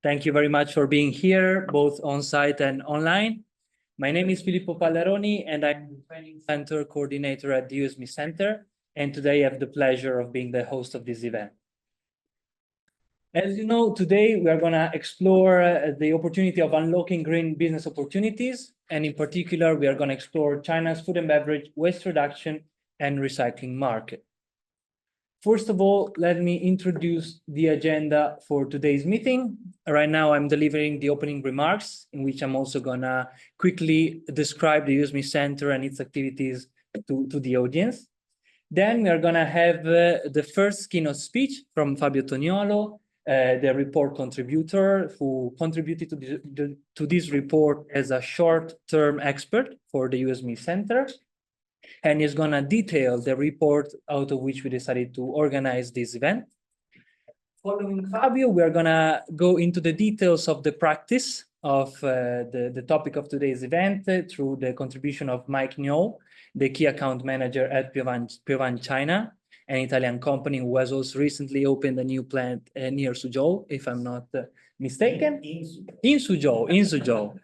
Thank you very much for being here, both on-site and online. My name is Filippo Pallaroni, and I'm the Training Center Coordinator at the EU SME Centre, and today I have the pleasure of being the host of this event. As you know, today we are going to explore the opportunity of unlocking green business opportunities, and in particular, we are going to explore China's food and beverage waste reduction and recycling market. First of all, let me introduce the agenda for today's meeting. Right now, I'm delivering the opening remarks, in which I'm also going to quickly describe the EU SME Centre and its activities to the audience. Then we are going to have the first keynote speech from Fabio Toniolo, the report contributor who contributed to this report as a short-term expert for the EU SME Centre. And he's going to detail the report out of which we decided to organize this event. Following Fabio, we are going to go into the details of the practice of the topic of today's event through the contribution of Mike Nyo, the key account manager at Piovan China, an Italian company who has also recently opened a new plant near Suzhou, if I'm not mistaken. In Suzhou.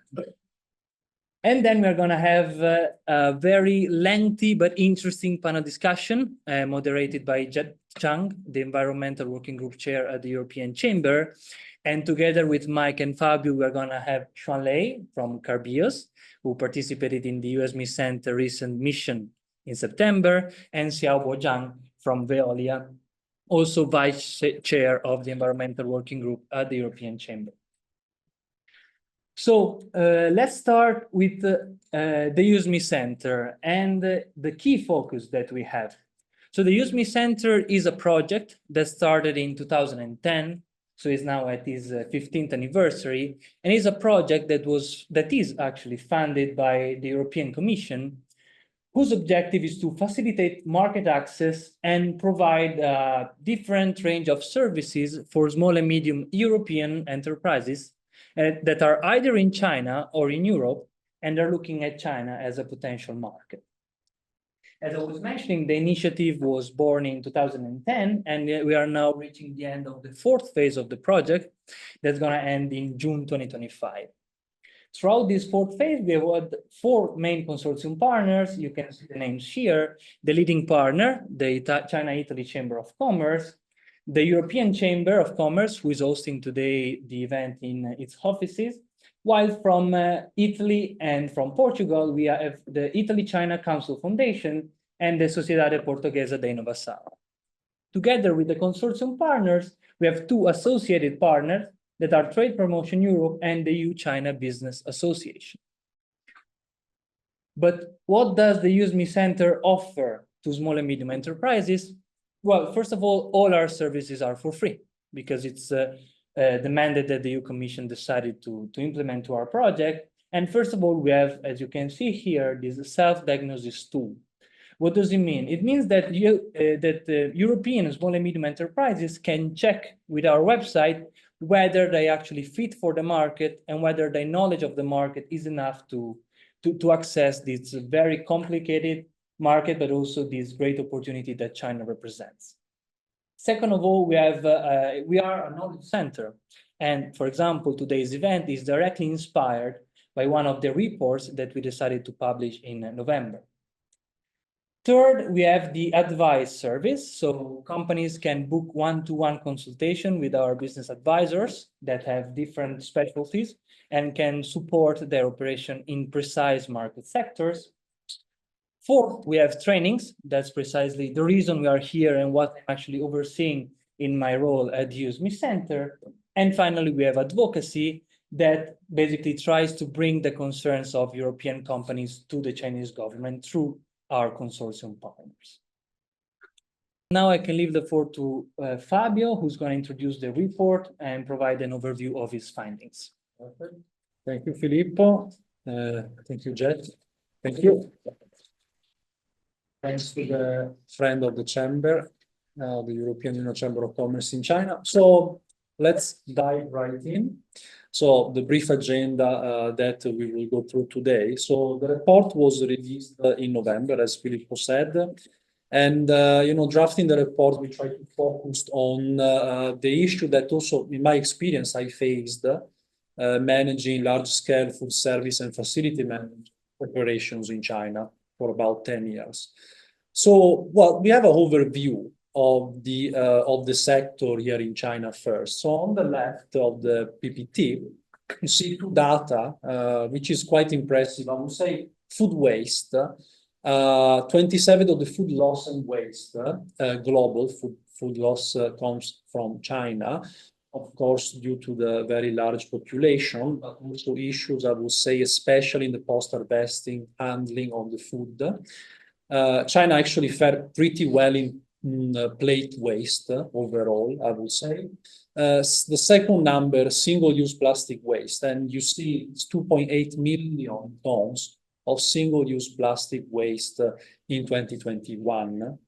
And then we're going to have a very lengthy but interesting panel discussion moderated by Jet Chang, the Environmental Working Group Chair at the European Chamber. And together with Mike and Fabio, we're going to have Xuan Lei from Carbios, who participated in the EU SME Centre recent mission in September, and Xiaobo Zhang from Veolia, also Vice Chair of the Environmental Working Group at the European Chamber. So let's start with the EU SME Centre and the key focus that we have. So the EU SME Centre is a project that started in 2010, so it's now at its 15th anniversary, and is a project that is actually funded by the European Commission, whose objective is to facilitate market access and provide a different range of services for small and medium European enterprises that are either in China or in Europe, and are looking at China as a potential market. As I was mentioning, the initiative was born in 2010, and we are now reaching the end of the fourth phase of the project that's going to end in June 2025. Throughout this fourth phase, we have had four main consortium partners. You can see the names here. The leading partner, the China-Italy Chamber of Commerce, the European Chamber of Commerce, who is hosting today the event in its offices, while from Italy and from Portugal, we have the Italy-China Council Foundation and the Sociedade Portuguesa de Inovação. Together with the consortium partners, we have two associated partners that are Trade Promotion Europe and the EU-China Business Association. But what does the EU SME Centre offer to small and medium enterprises? Well, first of all our services are for free because it's the mandate that the EU Commission decided to implement to our project. And first of all, we have, as you can see here, this self-diagnosis tool. What does it mean? It means that European small and medium enterprises can check with our website whether they actually fit for the market and whether their knowledge of the market is enough to access this very complicated market, but also this great opportunity that China represents. Second of all, we are a knowledge center. And for example, today's event is directly inspired by one of the reports that we decided to publish in November. Third, we have the advice service. So companies can book one-to-one consultation with our business advisors that have different specialties and can support their operation in precise market sectors. Fourth, we have trainings. That's precisely the reason we are here and what I'm actually overseeing in my role at the EU SME Centre. And finally, we have advocacy that basically tries to bring the concerns of European companies to the Chinese government through our consortium partners. Now I can leave the floor to Fabio, who's going to introduce the report and provide an overview of his findings. Perfect. Thank you, Filippo. Thank you, Jet. Thank you. Thanks to the friend of the Chamber, the European Union Chamber of Commerce in China. So let's dive right in. So the brief agenda that we will go through today. So the report was released in November, as Filippo said. And, drafting the report, we try to focus on the issue that also, in my experience, I faced managing large-scale food service and facility management operations in China for about 10 years. So, well, we have an overview of the sector here in China first. So on the left of the PPT, you see two data, which is quite impressive. I would say food waste. 27 of the food loss and waste, global food loss comes from China, of course, due to the very large population, but also issues, I would say, especially in the post-harvesting handling of the food. China actually fared pretty well in plate waste overall, I would say. The second number, single-use plastic waste, and you see it's 2.8 million tons of single-use plastic waste in 2021.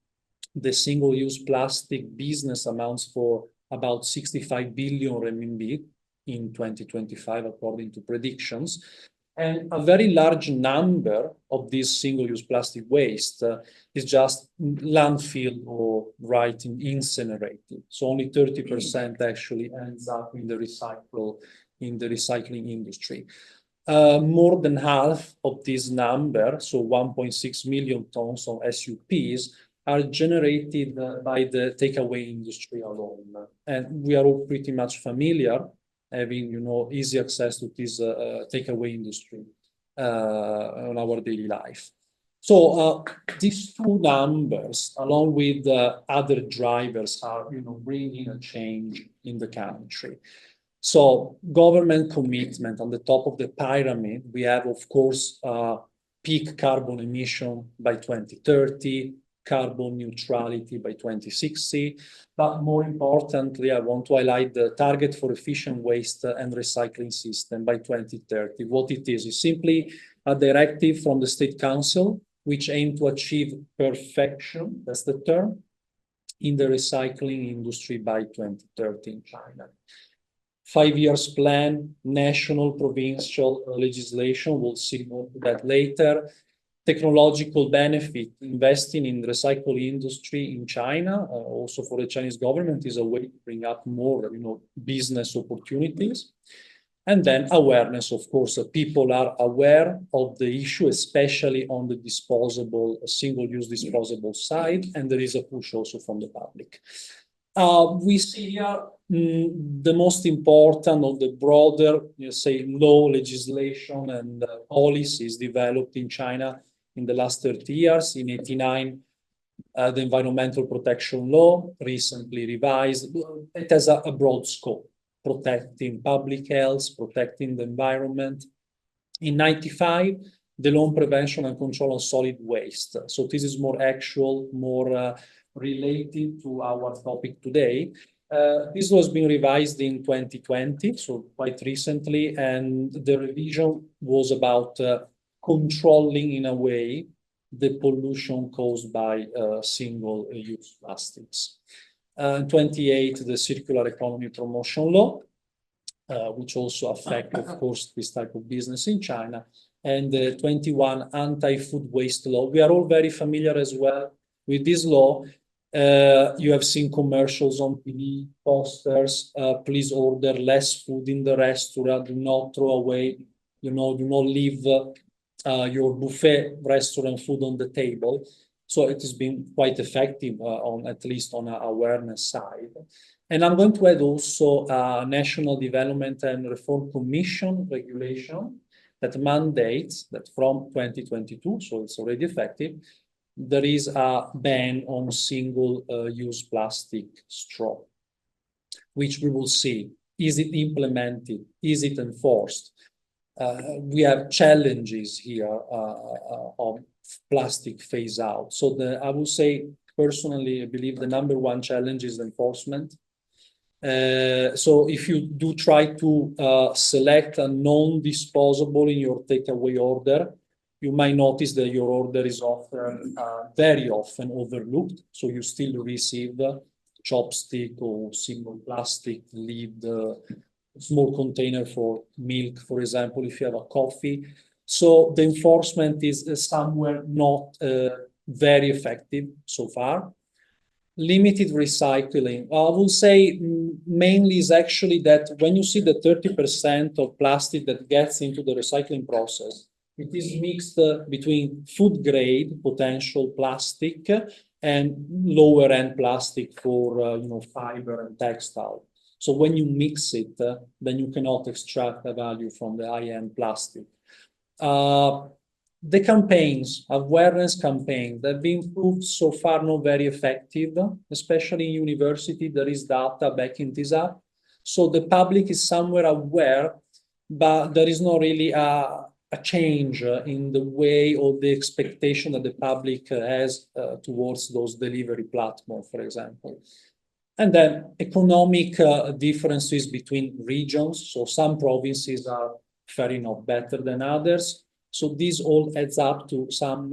The single-use plastic business amounts for about 65 billion renminbi in 2025, according to predictions. And a very large number of this single-use plastic waste is just landfill or incinerated. So only 30% actually ends up in the recycling industry. More than half of this number, so 1.6 million tons of SUPs, are generated by the takeaway industry alone. And we are all pretty much familiar having, easy access to this takeaway industry on our daily life. So these two numbers, along with other drivers, are, bringing a change in the country. So government commitment on the top of the pyramid, we have, of course, peak carbon emission by 2030, carbon neutrality by 2060. But more importantly, I want to highlight the target for efficient waste and recycling system by 2030. What it is simply a directive from the State Council, which aim to achieve perfection, that's the term, in the recycling industry by 2030 in China. 5 years plan, national, provincial legislation, we'll see more of that later. Technological benefit, investing in the recycling industry in China, also for the Chinese government, is a way to bring up more, business opportunities. And then awareness, of course, people are aware of the issue, especially on the single-use disposable side, and there is a push also from the public. We see here the most important of the broader, law, legislation, and policies developed in China in the last 30 years. In 1989, the Environmental Protection Law, recently revised. It has a broad scope, protecting public health, protecting the environment. In 1995, the Law on Prevention and Control of Solid Waste. So this is more actual, more related to our topic today. This was being revised in 2020, so quite recently, and the revision was about controlling, in a way, the pollution caused by single-use plastics. In 28, the Circular Economy Promotion Law, which also affects, of course, this type of business in China, and the 21 Anti-Food Waste Law. We are all very familiar as well with this law. You have seen commercials on TV, posters, please order less food in the restaurant, do not throw away, do not leave your buffet restaurant food on the table. So it has been quite effective, at least on an awareness side. And I'm going to add also a National Development and Reform Commission regulation that mandates that from 2022, so it's already effective, there is a ban on single-use plastic straw, which we will see. Is it implemented? Is it enforced? We have challenges here of plastic phase out. So I would say, personally, I believe the number one challenge is enforcement. So if you do try to select a non-disposable in your takeaway order, you might notice that your order is often, very often overlooked. So you still receive chopstick or single plastic lid, small container for milk, for example, if you have a coffee. So the enforcement is somewhere not very effective so far. Limited recycling. I will say mainly is actually that when you see the 30% of plastic that gets into the recycling process, it is mixed between food grade potential plastic and lower end plastic for fiber and textile. So when you mix it, then you cannot extract the value from the high end plastic. The campaigns, awareness campaigns, that have been proved so far not very effective, especially in university. There is data backing this up. So the public is somewhere aware, but there is not really a change in the way or the expectation that the public has towards those delivery platforms, for example. And then economic differences between regions. So some provinces are faring off better than others. So this all adds up to some,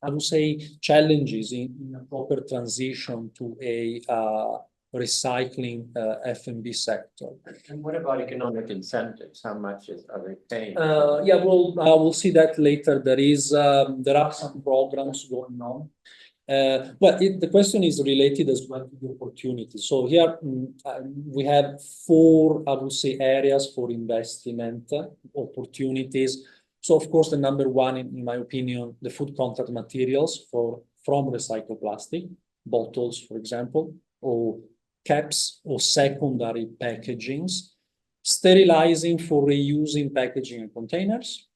I would say, challenges in a proper transition to a recycling F&B sector. And what about economic incentives? How much are they paying? Yeah, we'll see that later. There are some programs going on. But the question is related as well to the opportunities. So here we have four, I would say, areas for investment opportunities. So of course, the number one, in my opinion, the food contact materials from recycled plastic, bottles, for example, or caps or secondary packagings, sterilizing for reusing packaging and containers,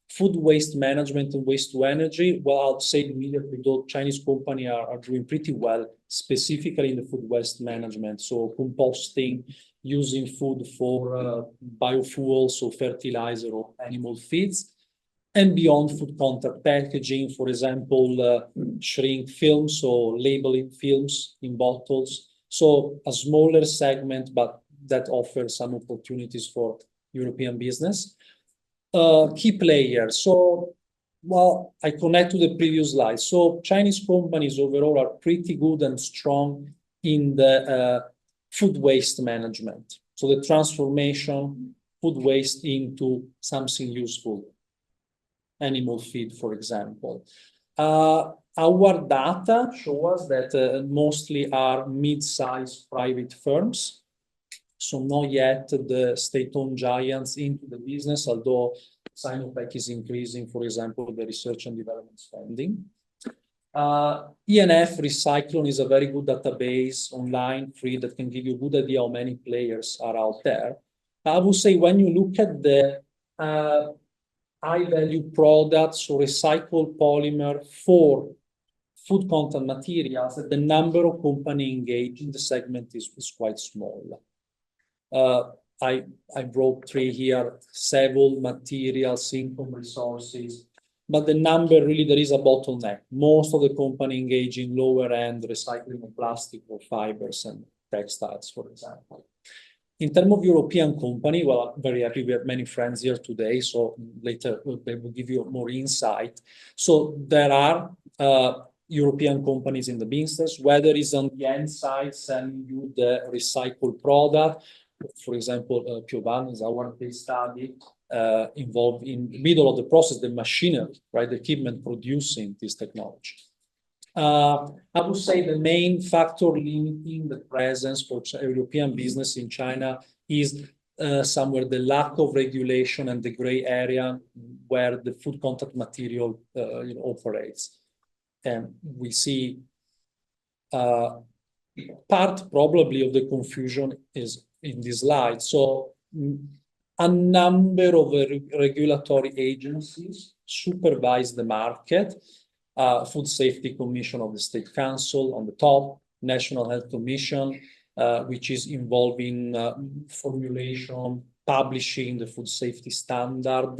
food waste management and waste to energy. Well, I'll say immediately, though, Chinese companies are doing pretty well, specifically in the food waste management. So composting, using food for biofuels, so fertilizer or animal feeds, and beyond food contact packaging, for example, shrink films or labeling films in bottles. So a smaller segment, but that offers some opportunities for European business. Key players. So, well, I connect to the previous slide. So Chinese companies overall are pretty good and strong in the food waste management. So the transformation, food waste into something useful. Animal feed, for example. Our data show us that mostly are mid-sized private firms. So not yet the state-owned giants into the business, although Sinopec is increasing, for example, the research and development spending. ENF Recyclone is a very good database online, free, that can give you a good idea how many players are out there. I would say when you look at the high-value products or recycled polymer for food contact materials, the number of companies engaged in the segment is quite small. I brought three here: several materials, income resources, but the number really, there is a bottleneck. Most of the companies engage in lower end recycling of plastic or fibers and textiles, for example. In terms of European company, well, I'm very happy we have many friends here today, so later they will give you more insight. So there are European companies in the business, whether it's on the end side selling you the recycled product. For example, Piovan is our case study, involved in the middle of the process, the machinery, right, the equipment producing this technology. I would say the main factor limiting the presence for European business in China is somewhere the lack of regulation and the gray area where the food contact material operates. And we see part probably of the confusion is in this slide. So a number of regulatory agencies supervise the market. Food Safety Commission of the State Council on the top, National Health Commission, which is involved in formulation, publishing the food safety standard,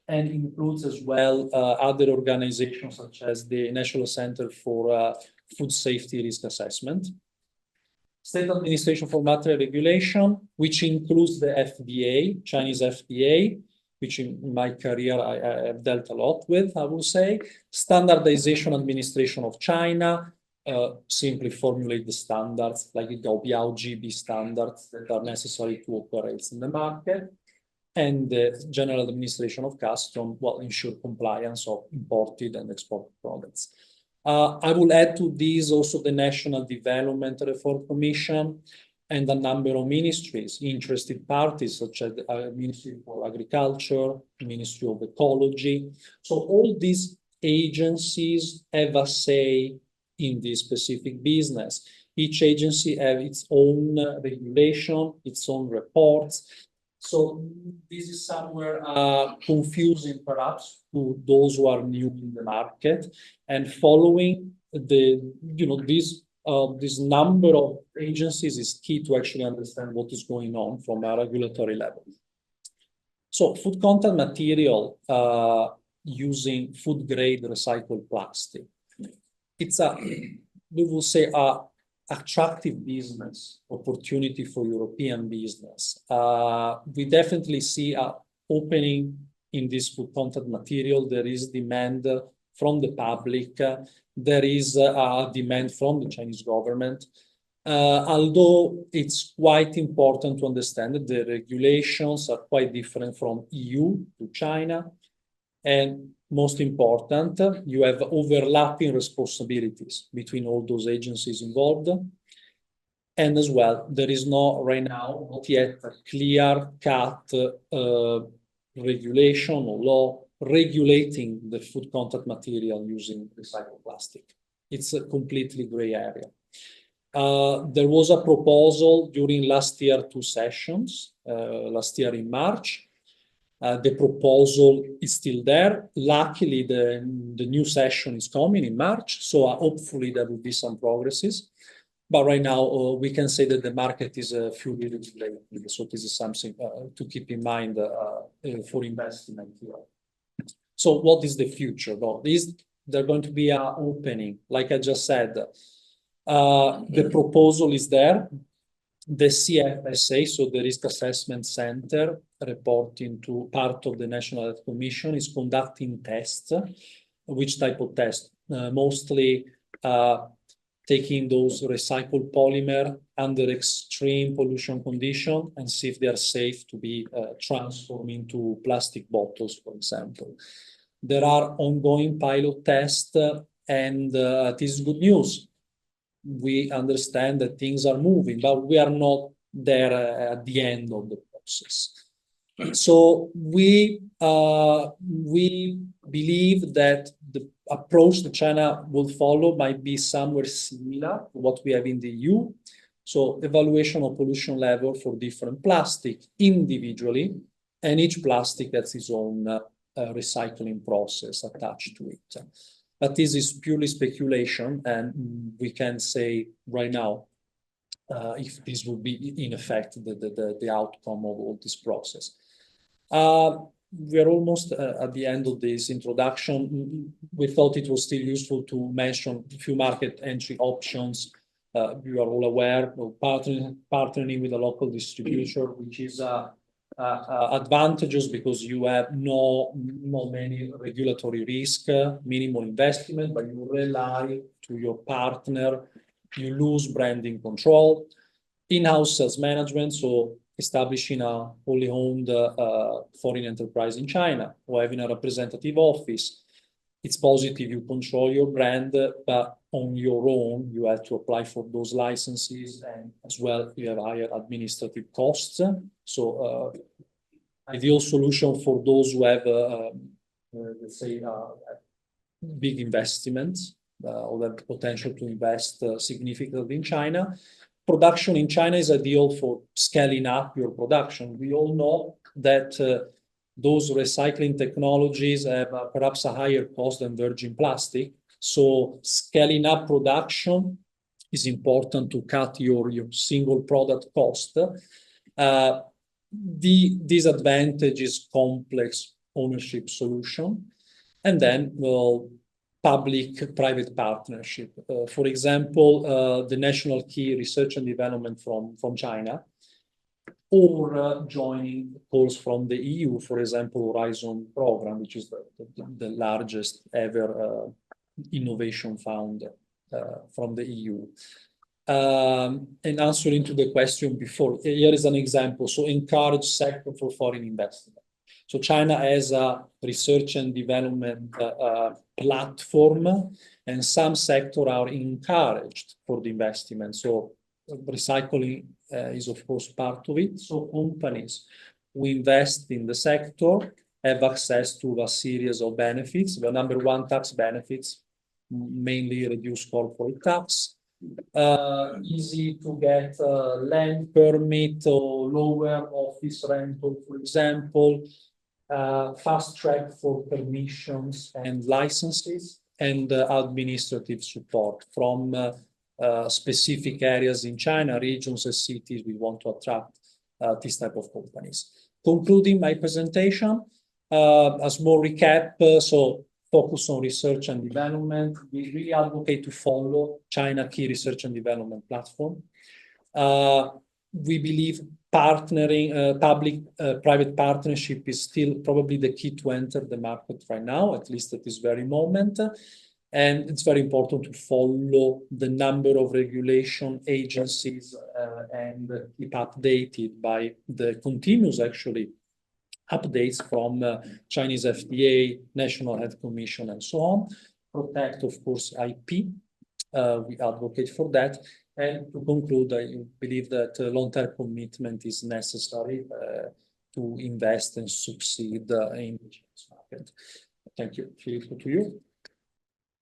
and includes as well other organizations such as the National Centre for Food Safety Risk Assessment. State Administration for Material Regulation, which includes the FDA, Chinese FDA, which in my career I have dealt a lot with, I will say. Standardization Administration of China, simply formulate the standards like the Obiao GB standards that are necessary to operate in the market. And the General Administration of Customs, well, ensure compliance of imported and exported products. I will add to this also the National Development Reform Commission and a number of ministries, interested parties such as the Ministry for Agriculture, Ministry of Ecology. So all these agencies have a say in this specific business. Each agency has its own regulation, its own reports. So this is somewhere confusing perhaps to those who are new in the market, and following this number of agencies is key to actually understand what is going on from a regulatory level. So food contact material using food grade recycled plastic. It's we will say, attractive business opportunity for European business. We definitely see an opening in this food contact material. There is demand from the public. There is a demand from the Chinese government. Although it's quite important to understand that the regulations are quite different from EU to China. And most important, you have overlapping responsibilities between all those agencies involved. And as well, there is right now, not yet a clear-cut regulation or law regulating the food contact material using recycled plastic. It's a completely gray area. There was a proposal during last year, 2 sessions, last year in March. The proposal is still there. Luckily, the new session is coming in March, so hopefully there will be some progresses. But right now, we can say that the market is a few years late. So this is something to keep in mind for investment here. So what is the future? Well, there's going to be an opening, like I just said. The proposal is there. The CFSA, so the Risk Assessment Center, reporting to part of the National Health Commission, is conducting tests. Which type of test? Mostly taking those recycled polymer under extreme pollution condition and see if they are safe to be transformed into plastic bottles, for example. There are ongoing pilot tests, and this is good news. We understand that things are moving, but we are not there at the end of the process. So we believe that the approach that China will follow might be somewhere similar to what we have in the EU. So evaluation of pollution level for different plastic individually, and each plastic has its own recycling process attached to it. But this is purely speculation, and we can say right now if this will be in effect the outcome of all this process. We are almost at the end of this introduction. We thought it was still useful to mention a few market entry options. You are all aware of partnering with a local distributor, which is advantageous because you have no many regulatory risk, minimal investment, but you rely to your partner. You lose branding control, in-house sales management, so establishing a wholly owned foreign enterprise in China or having a representative office. It's positive, you control your brand, but on your own, you have to apply for those licenses, and as well, you have higher administrative costs. So ideal solution for those who have, let's say, big investments or the potential to invest significantly in China. Production in China is ideal for scaling up your production. We all know that those recycling technologies have perhaps a higher cost than virgin plastic. So scaling up production is important to cut your single product cost. The disadvantage is complex ownership solution. And then, well, public-private partnership. For example, the National Key Research and Development from China, or joining calls from the EU, for example, Horizon program, which is the largest ever innovation fund from the EU. And answering to the question before, here is an example. So encourage sector for foreign investment. So China has a research and development platform, and some sectors are encouraged for the investment. So recycling is of course part of it. So companies who invest in the sector have access to a series of benefits. The number one, tax benefits, mainly reduced corporate tax, easy to get land permit or lower office rental, for example, fast track for permissions and licenses, and administrative support from specific areas in China, regions and cities we want to attract this type of companies. Concluding my presentation, a small recap. So focus on research and development. We really advocate to follow China key research and development platform. We believe partnering, public-private partnership is still probably the key to enter the market right now, at least at this very moment. And it's very important to follow the number of regulation agencies and keep updated by the continuous, actually, updates from Chinese FDA, National Health Commission, and so on. Protect, of course, IP. We advocate for that. And to conclude, I believe that long-term commitment is necessary to invest and succeed in the Chinese market. Thank you. Filippo, to you.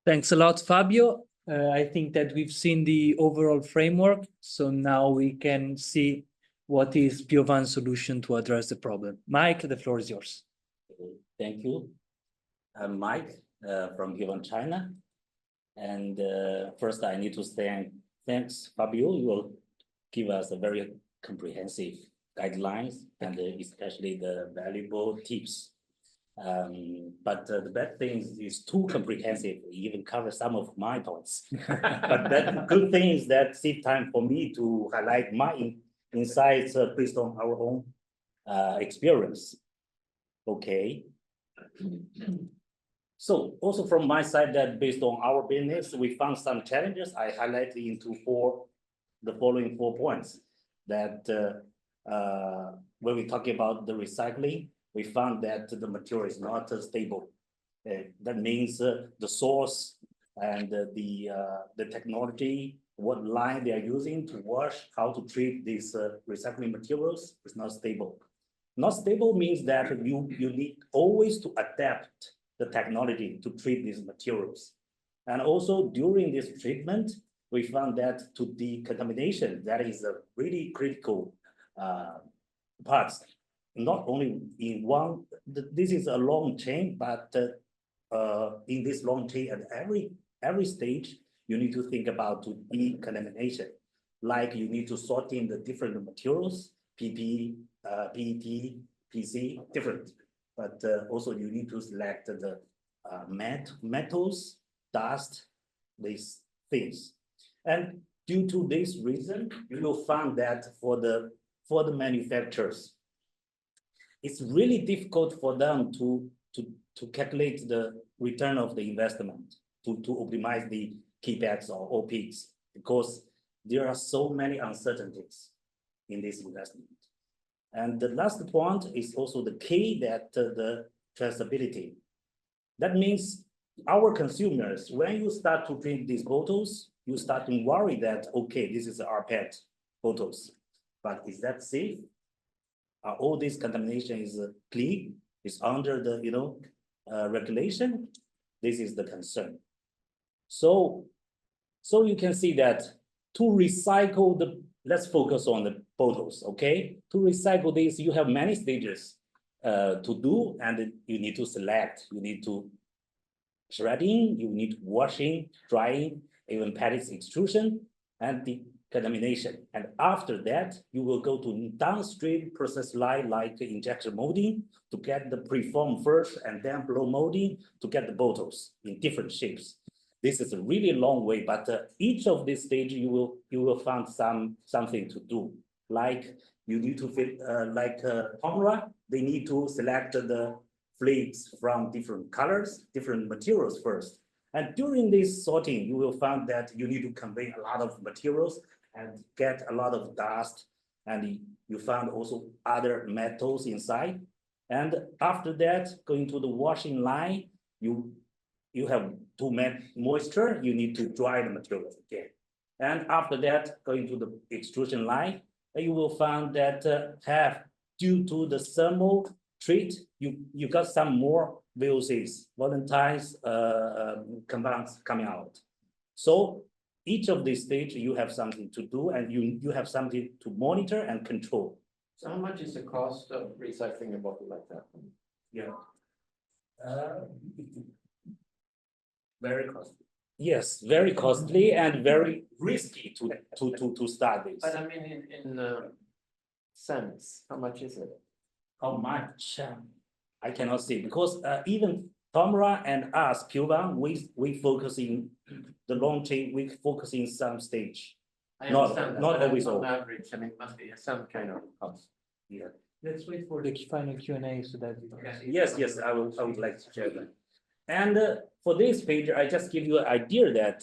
Thanks a lot, Fabio. I think that we've seen the overall framework, so now we can see what is Piovan's solution to address the problem. Mike, the floor is yours. Thank you. I'm Mike from Piovan China. And first I need to thanks Fabio. You will give us a very comprehensive guidelines and especially the valuable tips. But the bad thing is too comprehensive. It even covers some of my thoughts. But the good thing is that save time for me to highlight my insights based on our own experience. Okay. So also from my side, that based on our business, we found some challenges. I highlighted into the following 4 points. That when we talk about the recycling, we found that the material is not stable. That means the source and the technology, what line they are using to wash, how to treat these recycling materials is not stable. Not stable means that you need always to adapt the technology to treat these materials. And also during this treatment, we found that to decontamination, that is a really critical part. Not only in one, this is a long chain, but in this long chain at every stage, you need to think about to decontamination. Like you need to sort in the different materials, PP, PET, PC, different. But also you need to select the metals, dust, these things. And due to this reason, you will find that for the manufacturers, it's really difficult for them to calculate the return of the investment, to optimize the KPIs or OPs, because there are so many uncertainties in this investment. And the last point is also the key, that the traceability. That means our consumers, when you start to drink these bottles, you start to worry that, okay, this is our PET bottles, but is that safe? All this contamination is clean, is under the regulation. This is the concern. So you can see that to recycle let's focus on the bottles, okay? To recycle this, you have many stages to do, and you need to select, you need to shredding, you need washing, drying, even pellets extrusion, and decontamination. And after that, you will go to downstream process line like injection molding to get the preform first, and then blow molding to get the bottles in different shapes. This is a really long way, but each of these stages you will find something to do. Like you need to fit like camera, they need to select the flakes from different colors, different materials first. And during this sorting, you will find that you need to convey a lot of materials and get a lot of dust, and you found also other metals inside. And after that, going to the washing line, you have to make moisture, you need to dry the materials again. And after that, going to the extrusion line, you will find that due to the thermal treat, you got some more VOCs, volatile compounds coming out. So each of these stages, you have something to do and you have something to monitor and control. So how much is the cost of recycling a bottle like that? Yeah. Very costly. Yes, very costly and very risky to start this. But I mean, in cents, how much is it? How much? I cannot say because even Tomra and us, Piovan, we focus in the long chain, we focus in some stage. I Not- understand that, not but always on all. average, I mean, it must be some kind of cost. Yeah. Let's wait for the final Q&A so that we can see. Yes, I would like to share that. And for this page, I just give you an idea that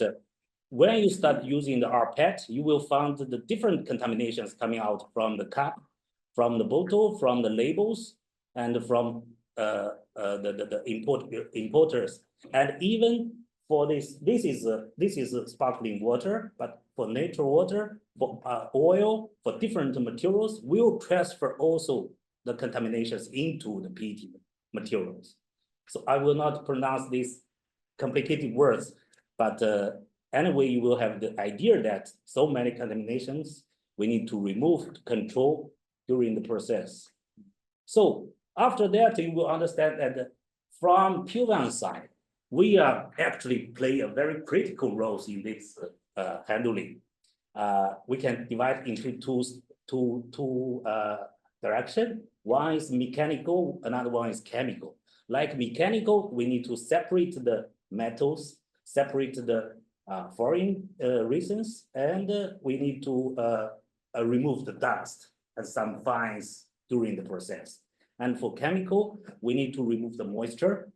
when you start using the rPET, you will find the different contaminations coming out from the cup, from the bottle, from the labels, and from the importers. And even for this is a sparkling water, but for natural water, for oil, for different materials, will transfer also the contaminations into the PET materials. So I will not pronounce these complicated words, but anyway, you will have the idea that so many contaminations we need to remove, to control during the process. So after that, you will understand that from Piovan side, we are actually play a very critical role in this handling. We can divide into two direction. One is mechanical, another one is chemical. Like mechanical, we need to separate the metals, separate the foreign resins, and we need to remove the dust and some fines during the process. And for chemical, we need to remove the moisture,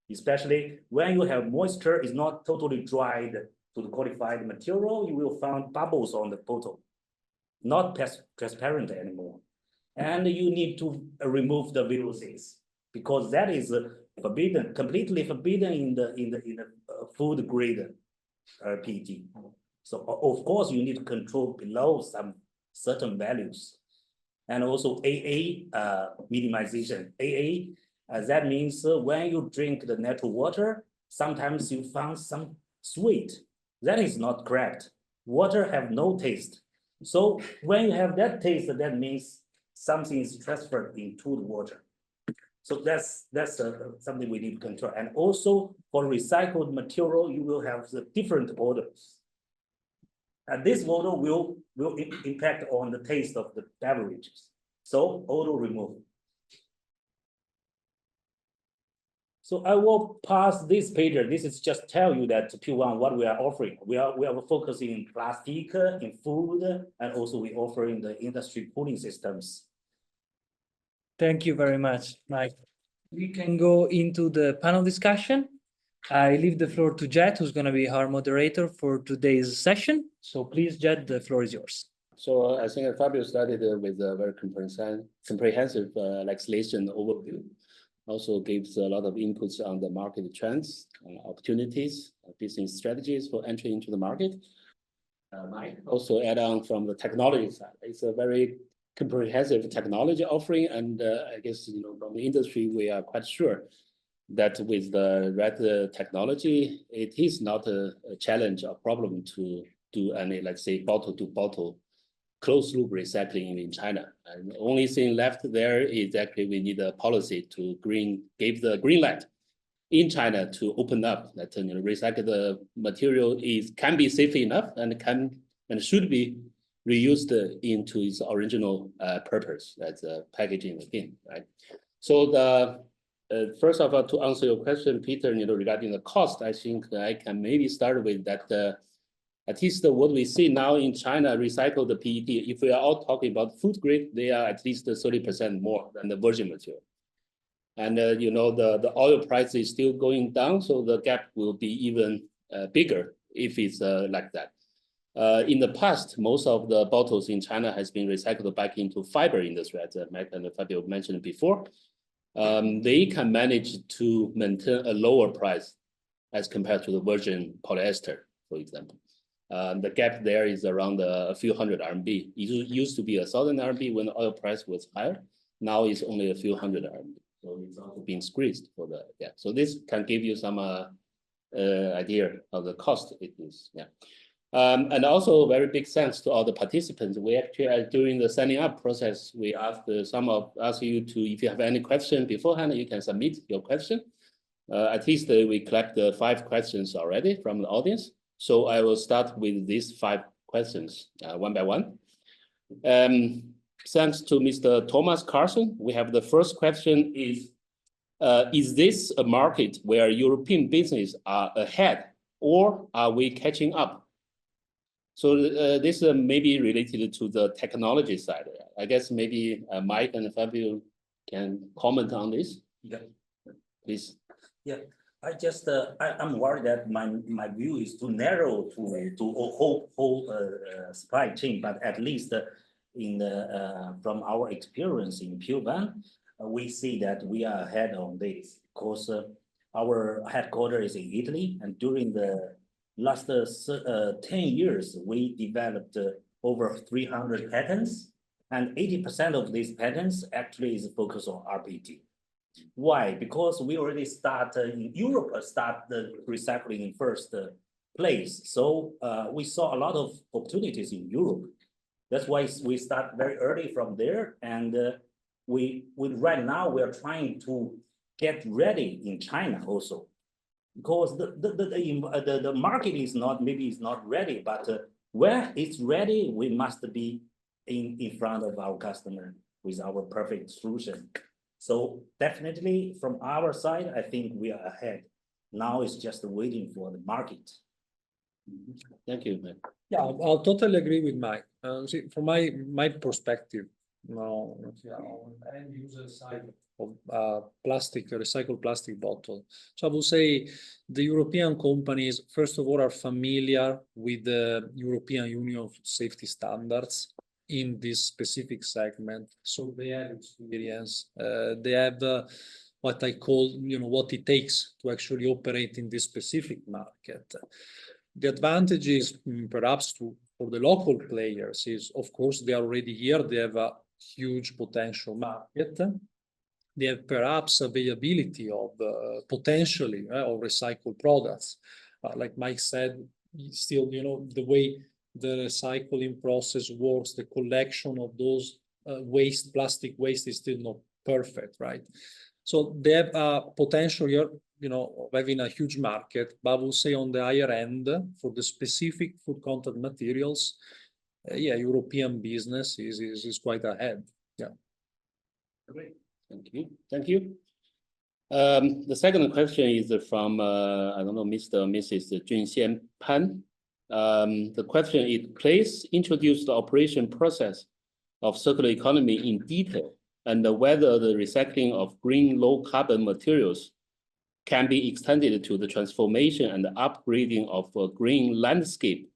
especially when you have moisture is not totally dried to the qualified material, you will find bubbles on the bottle, not transparent anymore. And you need to remove the VOCs because that is forbidden, completely forbidden in the food grade PET. So of course you need to control below some certain values. And also AA minimization. AA, that means when you drink the natural water, sometimes you find some sweet. That is not correct. Water have no taste. So when you have that taste, that means something is transferred into the water. So that's something we need to control. And also for recycled material, you will have the different odors. And this odor will impact on the taste of the beverages. So odor removal. So I will pass this page. This is just tell you that Piovan what we are offering. We are focusing in plastic, in food, and also we offering the industry cooling systems. Thank you very much, Mike. We can go into the panel discussion. I leave the floor to Jet, who's going to be our moderator for today's session. So please, Jet, the floor is yours. So I think Fabio started with a very comprehensive legislation overview. Also gives a lot of inputs on the market trends, opportunities, business strategies for entry into the market. Mike also add on from the technology side. It's a very comprehensive technology offering, and I guess from the industry we are quite sure that with the right technology, it is not a challenge or problem to do any, let's say, bottle-to-bottle closed loop recycling in China. And the only thing left there is actually we need a policy to give the green light in China to open up that recycled material can be safe enough and should be reused into its original purpose as packaging again, right? So the first of all, to answer your question, Peter, regarding the cost, I think I can maybe start with that. At least what we see now in China, recycled PET, if we are all talking about food grade, they are at least 30% more than the virgin material. And the oil price is still going down, so the gap will be even bigger if it's like that. In the past, most of the bottles in China has been recycled back into fiber industry, as Mike and Fabio mentioned before. they can manage to maintain a lower price as compared to the virgin polyester, for example. The gap there is around a few hundred RMB. It used to be 1,000 RMB when the oil price was higher. Now it's only a few hundred RMB. So it's also being squeezed for the, yeah. So this can give you some idea of the cost it is, yeah. And also very big thanks to all the participants. We actually, during the signing up process, we asked ask you to, if you have any question beforehand, you can submit your question. At least we collected 5 questions already from the audience. So I will start with these 5 questions one by one. Thanks to Mr. Thomas Carson, we have the first question is this a market where European businesses are ahead or are we catching up? So this may be related to the technology side. I guess maybe Mike and Fabio can comment on this. Yeah. Please. Yeah, I'm worried that my view is too narrow to whole supply chain, but at least from our experience in Piovan, we see that we are ahead on this because our headquarters is in Italy, and during the last 10 years, we developed over 300 patents, and 80% of these patents actually is focused on RPT. Why? Because we already start in Europe, start the recycling in first place. So we saw a lot of opportunities in Europe. That's why we start very early from there. And right now we are trying to get ready in China also, because the market is not, maybe it's not ready, but where it's ready, we must be in front of our customer with our perfect solution. So definitely from our side, I think we are ahead. Now it's just waiting for the market. Thank you, Mike. Yeah, I'll totally agree with Mike. See, from my perspective, on end user side of plastic, recycled plastic bottle. So I would say the European companies, first of all, are familiar with the European Union safety standards in this specific segment. So they have experience, they have what I call, what it takes to actually operate in this specific market. The advantage is perhaps for the local players is, of course, they are already here. They have a huge potential market. They have perhaps availability of potentially of recycled products. Like Mike said, still, the way the recycling process works, the collection of those plastic waste is still not perfect, right? So they have a potential here, of having a huge market, but I will say on the higher end for the specific food contact materials, yeah, European business is quite ahead. Yeah. Great. Thank you. Thank you. The second question is from, I don't know, Mr. or Mrs. Junxian Pan. The question is, please introduce the operation process of circular economy in detail and whether the recycling of green low carbon materials can be extended to the transformation and the upgrading of green landscape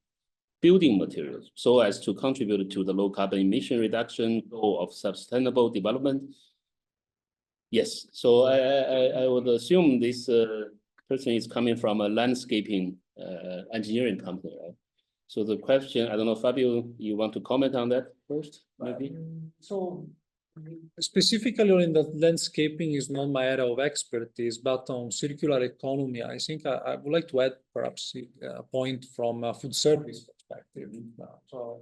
building materials so as to contribute to the low carbon emission reduction goal of sustainable development. Yes, so I would assume this person is coming from a landscaping engineering company, right? So the question, I don't know, Fabio, you want to comment on that first, maybe? So specifically in the landscaping is not my area of expertise, but on circular economy, I think I would like to add perhaps a point from a food service perspective. So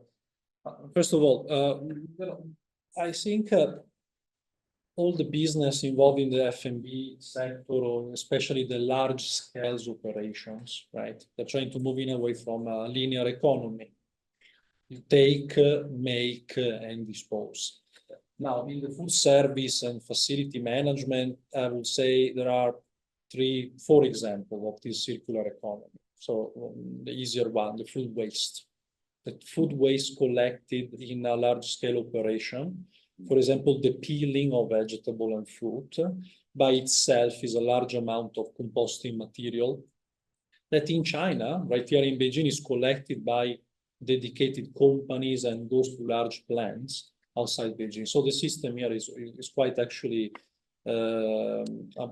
first of all, I think all the business involved in the F&B sector, or especially the large scale operations, right? They're trying to move in away from a linear economy. You take, make, and dispose. Now, in the food service and facility management, I would say there are 3-4 examples of this circular economy. So the easier one, the food waste. The food waste collected in a large scale operation. For example, the peeling of vegetable and fruit by itself is a large amount of composting material that in China, right here in Beijing, is collected by dedicated companies and goes to large plants outside Beijing. So the system here is quite actually I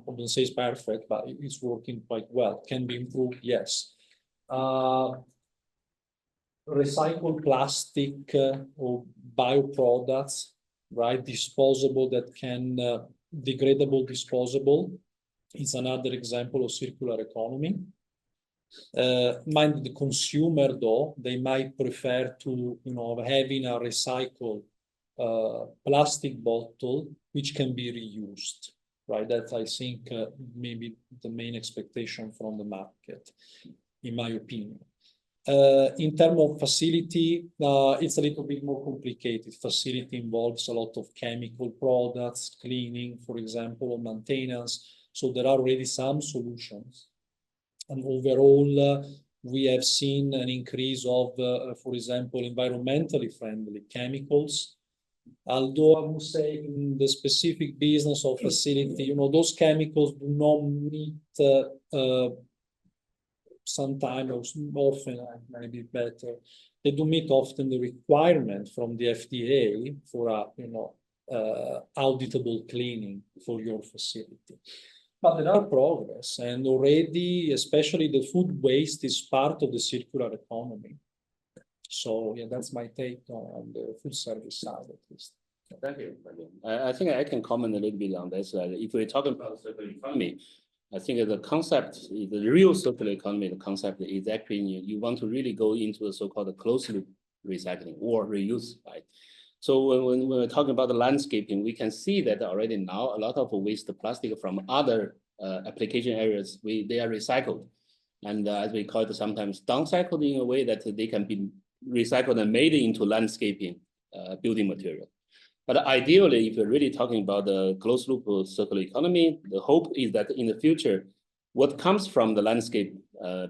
wouldn't say it's perfect, but it's working quite well. Can be improved, yes. Recycled plastic or bioproducts, right? Disposable that can degradable disposable is another example of circular economy. Mind the consumer though, they might prefer to, having a recycled plastic bottle which can be reused, right? That's, I think, maybe the main expectation from the market, in my opinion. In terms of facility, it's a little bit more complicated. Facility involves a lot of chemical products, cleaning, for example, or maintenance. So there are already some solutions. And overall, we have seen an increase of, for example, environmentally friendly chemicals. Although I would say in the specific business of facility, those chemicals do not meet sometimes or often, maybe better, they do meet often the requirement from the FDA for a auditable cleaning for your facility. But there are progress, and already, especially the food waste is part of the circular economy. So yeah, that's my take on the food service side at least. Thank you. I think I can comment a little bit on this. If we're talking about circular economy, I think the concept, the real circular economy, the concept is actually you want to really go into the so-called closed loop recycling or reuse, right? So when we're talking about the landscaping, we can see that already now a lot of waste plastic from other application areas, they are recycled. And as we call it, sometimes downcycled in a way that they can be recycled and made into landscaping building material. But ideally, if you're really talking about the closed loop circular economy, the hope is that in the future, what comes from the landscape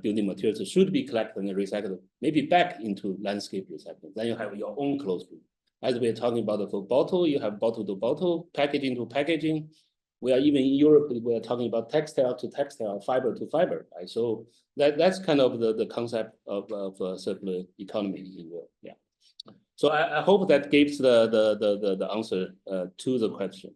building materials should be collected and recycled, maybe back into landscape recycling. Then you have your own closed loop. As we're talking about the bottle, you have bottle to bottle, packaging to packaging. We are even in Europe, we're talking about textile to textile, fiber to fiber, right? So that's kind of the concept of circular economy in Europe, yeah. So I hope that gives the answer to the question.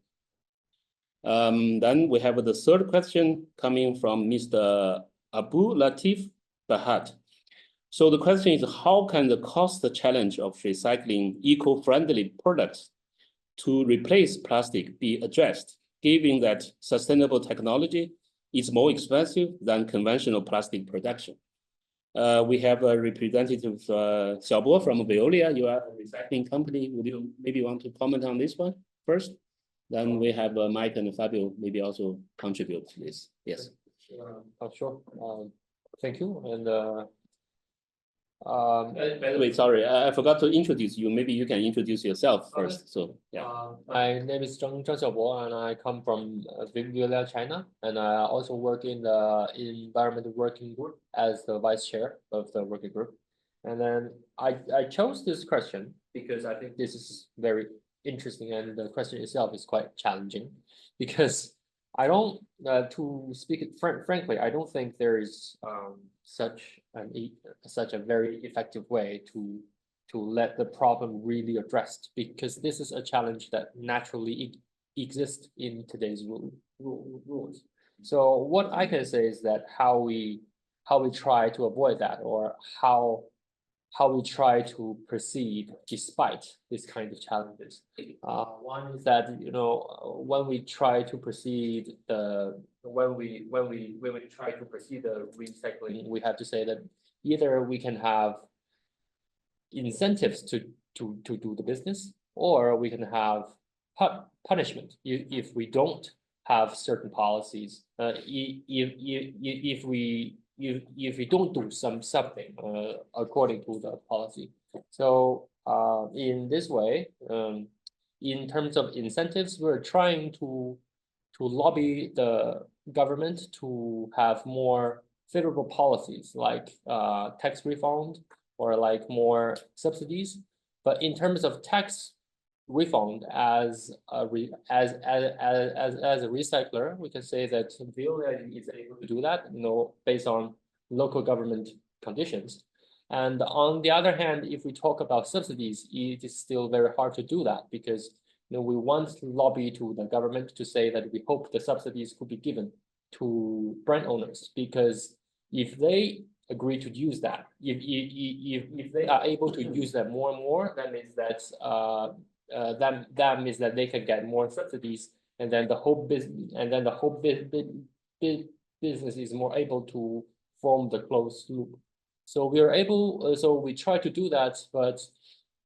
Then we have the third question coming from Mr. Abu Latif Bahat. So the question is, how can the cost challenge of recycling eco-friendly products to replace plastic be addressed, given that sustainable technology is more expensive than conventional plastic production? We have a representative, Xiaobo from Veolia. You are a recycling company. Would you maybe want to comment on this one first? Then we have Mike and Fabio maybe also contribute to this. Yes. Sure. Thank you. And by the way, sorry, I forgot to introduce you. Maybe you can introduce yourself first. So yeah. My name is Zhang Xiaobo, and I come from Veolia China, and I also work in the environmental working group as the vice chair of the working group. And then I chose this question because I think this is very interesting, and the question itself is quite challenging, because I don't, to speak it frankly, I don't think there is such a very effective way to let the problem really addressed, because this is a challenge that naturally exists in today's rules. So what I can say is that how we try to avoid that, or how we try to proceed despite this kind of challenges. One is that, when we try to proceed when we try to proceed the recycling, we have to say that either we can have incentives to do the business, or we can have punishment if we don't have certain policies. If we don't do something according to the policy. So in this way, in terms of incentives, we're trying to lobby the government to have more favorable policies, like tax refund or like more subsidies. But in terms of tax refund, as a recycler, we can say that Veolia is able to do that, based on local government conditions. And on the other hand, if we talk about subsidies, it is still very hard to do that, because we want to lobby to the government to say that we hope the subsidies could be given to brand owners, because if they agree to use that, if they are able to use that more and more, that means that that means that they can get more subsidies, and then the whole business business is more able to form the closed loop. So we are able, so we try to do that, but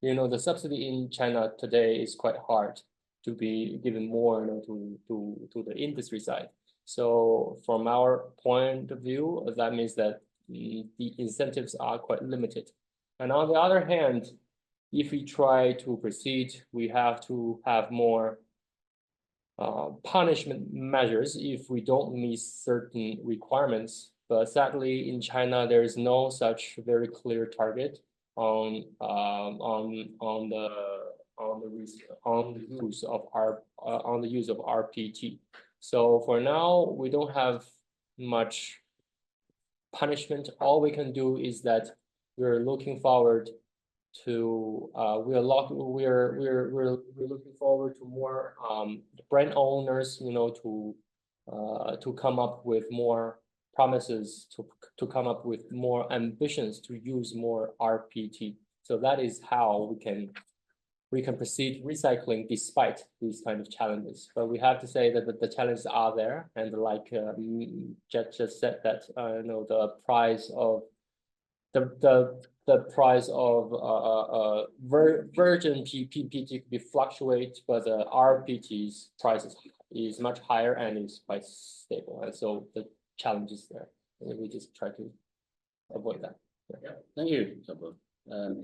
the subsidy in China today is quite hard to be given more to the industry side. So from our point of view, that means that the incentives are quite limited. And on the other hand, if we try to proceed, we have to have more punishment measures if we don't meet certain requirements. But sadly, in China, there is no such very clear target on the use of RPT. So for now, we don't have much punishment. All we can do is that we're looking forward to we're looking forward to more brand owners, to come up with more promises, to come up with more ambitions to use more RPT. So that is how we can proceed recycling despite these kind of challenges. But we have to say that the challenges are there, and like Jet just said that the price of virgin PPT could be fluctuate, but the RPT's price is much higher and is quite stable, and so the challenge is there. And we just try to avoid that. Yeah. Thank you, Xiaobo.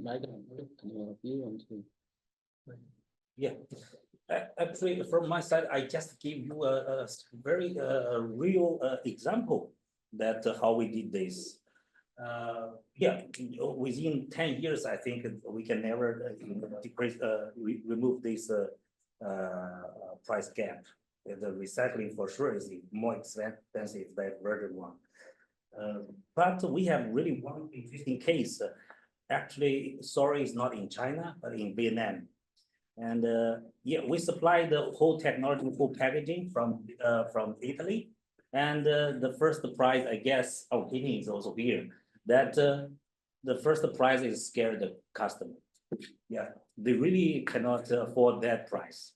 Michael, any of you want to? Yeah, actually, from my side, I just give you a very real example that how we did this. Yeah, within 10 years, I think we can never decrease, remove this price gap. The recycling for sure is more expensive than virgin one. But we have really one interesting case. Actually, sorry, it's not in China, but in Vietnam. And yeah, we supply the whole technology, full packaging from Italy. And the first price, I guess, our opinion is also here, that the first price is scare the customer. Yeah, they really cannot afford that price.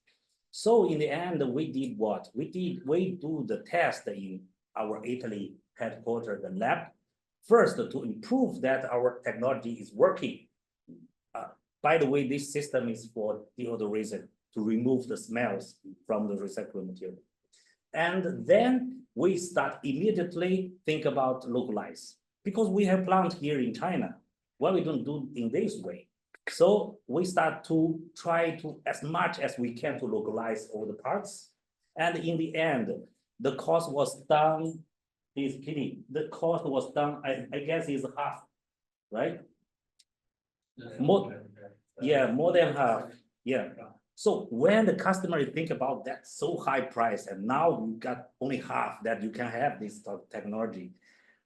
So in the end, we did what? We do the test in our Italy headquarters, the lab, first to improve that our technology is working. By the way, this system is for the other reason, to remove the smells from the recycled material. And then we start immediately think about localize, because we have plant here in China. Why we don't do in this way? So we start to try to as much as we can to localize all the parts. And in the end, the cost was done, please kidding, the cost was done, I guess is half, right? More, yeah, more than half, yeah. So when the customer think about that so high price, and now you got only half that you can have this technology,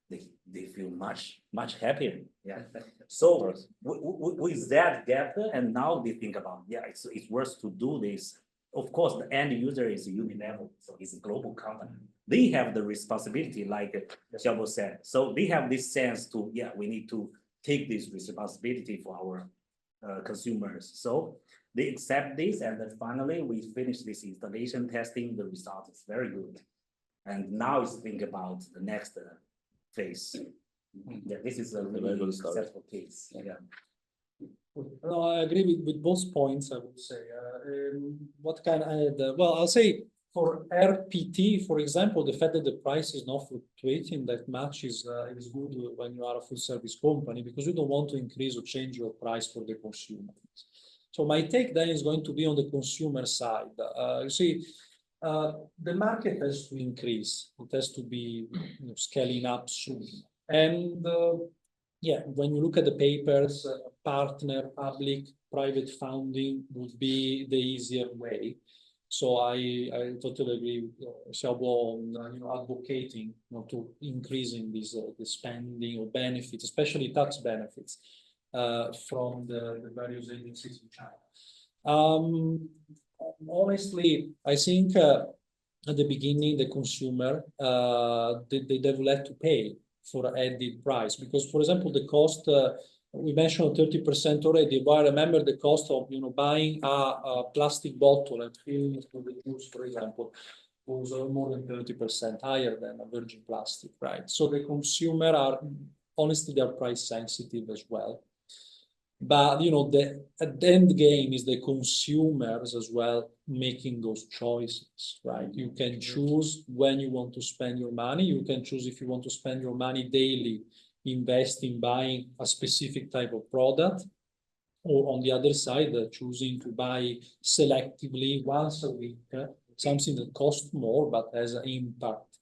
they feel much happier. Yeah. So with that gap, and now they think about, yeah, it's worth to do this. Of course, the end user is Unilever, so it's a global company. They have the responsibility, like Xiaobo said. So they have this sense to, yeah, we need to take this responsibility for our consumers. So they accept this, and then finally we finish this installation testing. The result is very good. And now it's think about the next phase. Yeah, this is a really successful case. Yeah. No, I agree with both points, I would say. What can I add? Well, I'll say for RPT, for example, the fact that the price is not fluctuating that much is good when you are a full service company, because you don't want to increase or change your price for the consumer. So my take then is going to be on the consumer side. You see, the market has to increase. It has to be scaling up soon. And yeah, when you look at the papers, partner, public, private funding would be the easier way. So I totally agree with Xiaobo on advocating to increasing these the spending or benefits, especially tax benefits from the various agencies in China. Honestly, I think at the beginning, the consumer they will have to pay for added price because, for example, the cost we mentioned 30% already, but I remember the cost of buying a plastic bottle and filling it with the juice, for example, was more than 30% higher than a virgin plastic, right? So the consumer are honestly they're price sensitive as well. But the end game is the consumers as well making those choices, right? You can choose when you want to spend your money. You can choose if you want to spend your money daily, invest in buying a specific type of product, or on the other side, choosing to buy selectively once a week, something that costs more but has an impact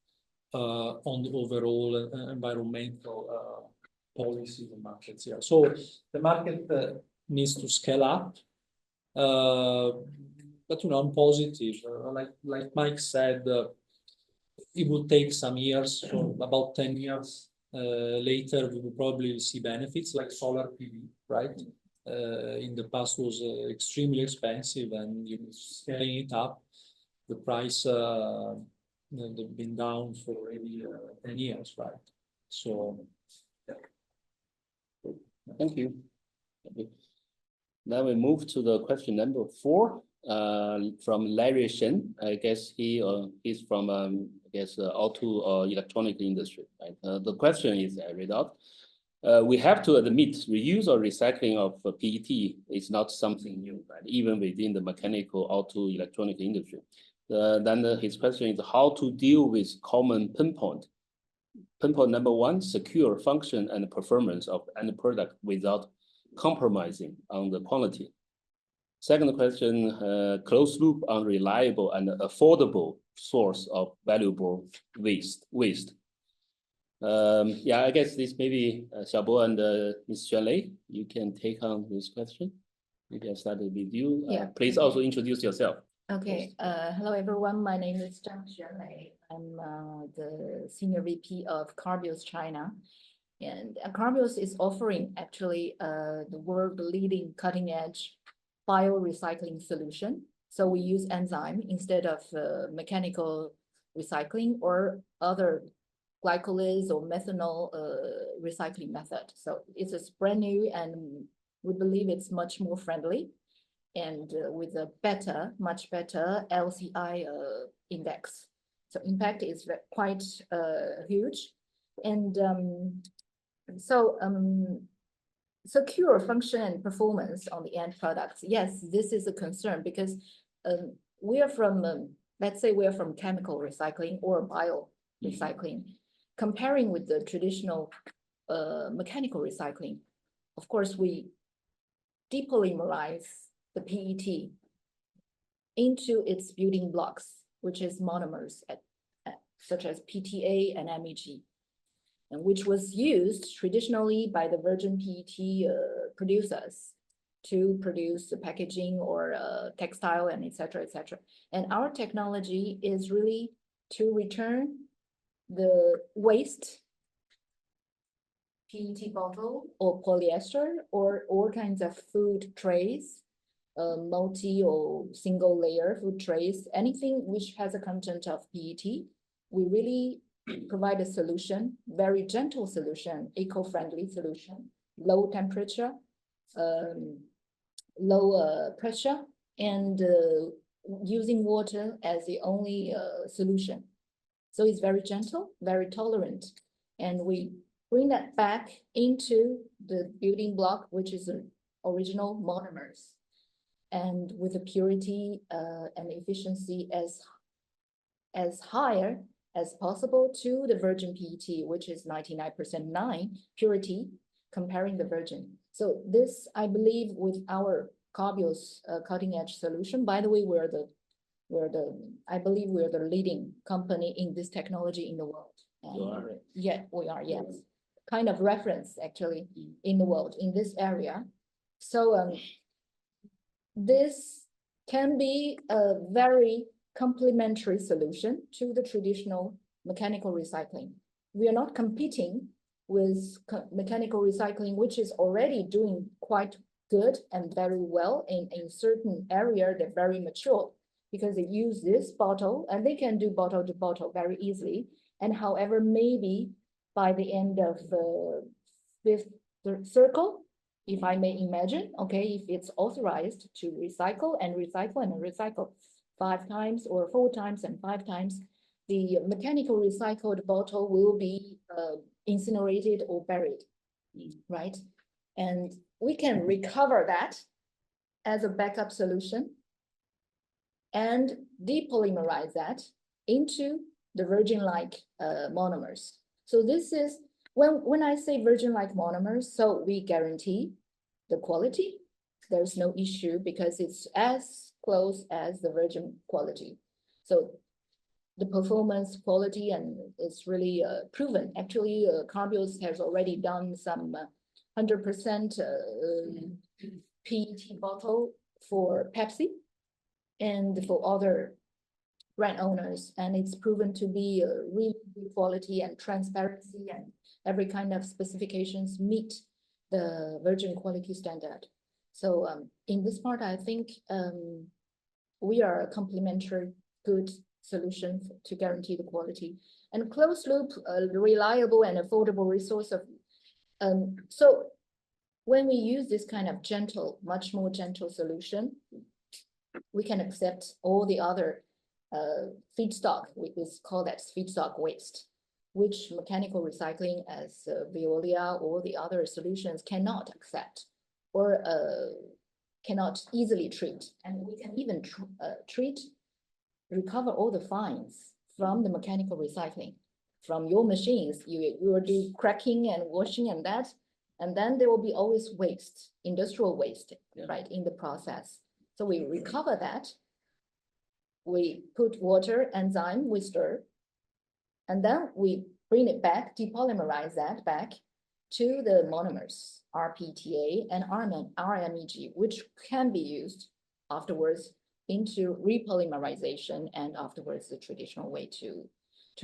on the overall environmental policy in markets here. So the market needs to scale up. But I'm positive. Like Mike said, it will take some years, so about 10 years later, we will probably see benefits like solar PV, right? In the past was extremely expensive, and scaling it up, the price they've been down for already 10 years, right? So. Thank you. Now we move to the question number 4 from Larry Shen. I guess he's from auto or electronic industry. Right? The question is, I read out. We have to admit reuse or recycling of PET is not something new, right? Even within the mechanical auto electronic industry. Then his question is how to deal with common pinpoint. Pinpoint number 1, secure function and performance of any product without compromising on the quality. Second question, closed loop, unreliable and affordable source of valuable waste. Yeah, I guess this maybe Xiaobo and Ms. Xuanlei, you can take on this question. Maybe I started with you. Yeah. Please also introduce yourself. Okay. Hello, everyone. My name is Zhang Xuanlei. I'm the Senior VP of Carbios China. And Carbios is offering actually the world-leading cutting-edge biorecycling solution. So we use enzyme instead of mechanical recycling or other glycolysis or methanol recycling method. So it's a brand new, and we believe it's much more friendly and with a much better LCI index. So impact is quite huge. And secure function and performance on the end products. Yes, this is a concern because we are from, let's say we are from chemical recycling or bio recycling. Comparing with the traditional mechanical recycling, of course, we depolymerize the PET into its building blocks, which is monomers such as PTA and MEG, and which was used traditionally by the virgin PET producers to produce the packaging or textile and et cetera, et cetera. And our technology is really to return the waste PET bottle or polyester or all kinds of food trays, multi or single layer food trays, anything which has a content of PET. We really provide a solution, very gentle solution, eco-friendly solution, low temperature, low pressure, and using water as the only solution. So it's very gentle, very tolerant, and we bring that back into the building block, which is the original monomers, and with a purity and efficiency as higher as possible to the virgin PET, which is 99.9% purity, comparing the virgin. So this, I believe, with our Carbios cutting edge solution. By the way, I believe we're the leading company in this technology in the world. Yeah, we are. Yes, kind of reference actually in the world in this area. So this can be a very complementary solution to the traditional mechanical recycling. We are not competing with mechanical recycling, which is already doing quite good and very well in certain area. They're very mature because they use this bottle and they can do bottle to bottle very easily. And however, maybe by the end of the fifth circle, if I may imagine, okay, if it's authorized to recycle and recycle and recycle 5 times or 4 times and 5 times, the mechanical recycled bottle will be incinerated or buried, right? And we can recover that as a backup solution and depolymerize that into the virgin-like monomers. So this is, when I say virgin-like monomers, so we guarantee the quality. There's no issue because it's as close as the virgin quality. So the performance quality and it's really proven. Actually, Carbios has already done some 100% PET bottle for Pepsi and for other brand owners, and it's proven to be really good quality and transparency and every kind of specifications meet the virgin quality standard. So in this part, I think we are a complementary good solution to guarantee the quality and closed loop, reliable and affordable resource of. So when we use this kind of gentle, much more gentle solution, we can accept all the other feedstock, we call that feedstock waste, which mechanical recycling as Veolia or the other solutions cannot accept or cannot easily treat. And we can even recover all the fines from the mechanical recycling. From your machines, you will do cracking and washing and that, and then there will be always waste, industrial waste, right, in the process. So we recover that. We put water, enzyme, we stir, and then we bring it back, depolymerize that back to the monomers, rPTA and RMEG, which can be used afterwards into repolymerization and afterwards the traditional way to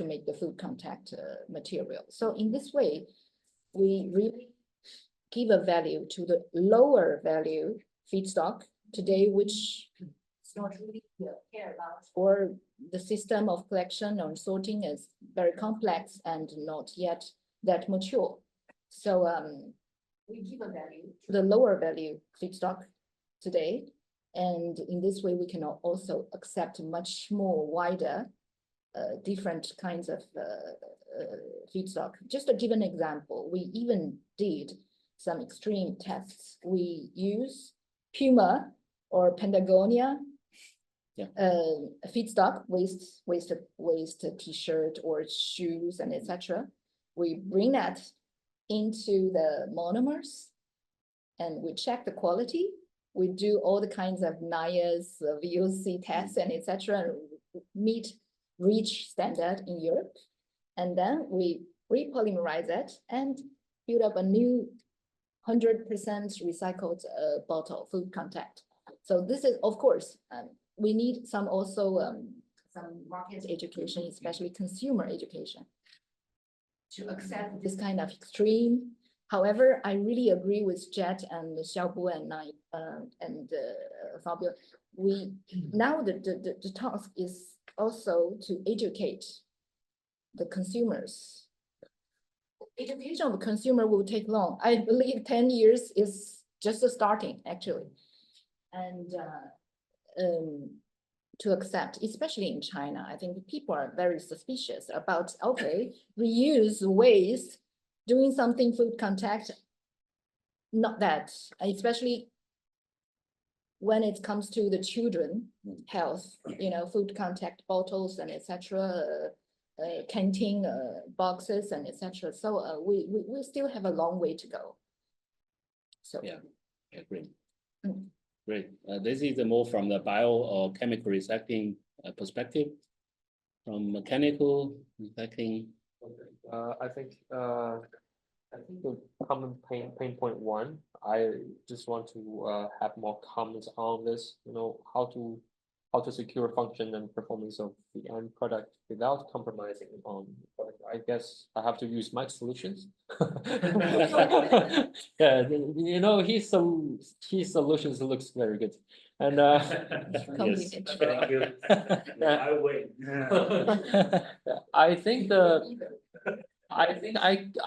make the food contact material. So in this way, we really give a value to the lower value feedstock today, which is not really care about, or the system of collection and sorting is very complex and not yet that mature. So we give a value to the lower value feedstock today. And in this way, we can also accept much more wider different kinds of feedstock. Just to give an example, we even did some extreme tests. We use Puma or Patagonia feedstock, waste t-shirt or shoes and etc. We bring that into the monomers and we check the quality. We do all the kinds of NIAS, VOC tests and etc. reach standard in Europe. And then we repolymerize it and build up a new 100% recycled bottle, food contact. So this is, of course, we need some also some market education, especially consumer education, to accept this kind of extreme. However, I really agree with Jet and Xiaobu and Fabio. Now the task is also to educate the consumers. Education of the consumer will take long. I believe 10 years is just the starting, actually. And to accept, especially in China, I think people are very suspicious about, okay, reuse, waste, doing something food contact, not that, especially when it comes to the children health, you know, food contact bottles and etc., canteen boxes and etc. So we still have a long way to go. So yeah, great. Great. This is more from the bio or chemical recycling perspective. From mechanical recycling. I think the common pain point one, I just want to have more comments on this. You know, how how to secure function and performance of the end product without compromising on product. I guess I have to use my solutions. Yeah, you know, his solutions looks very good. And Complicated. Thank you. I win. I think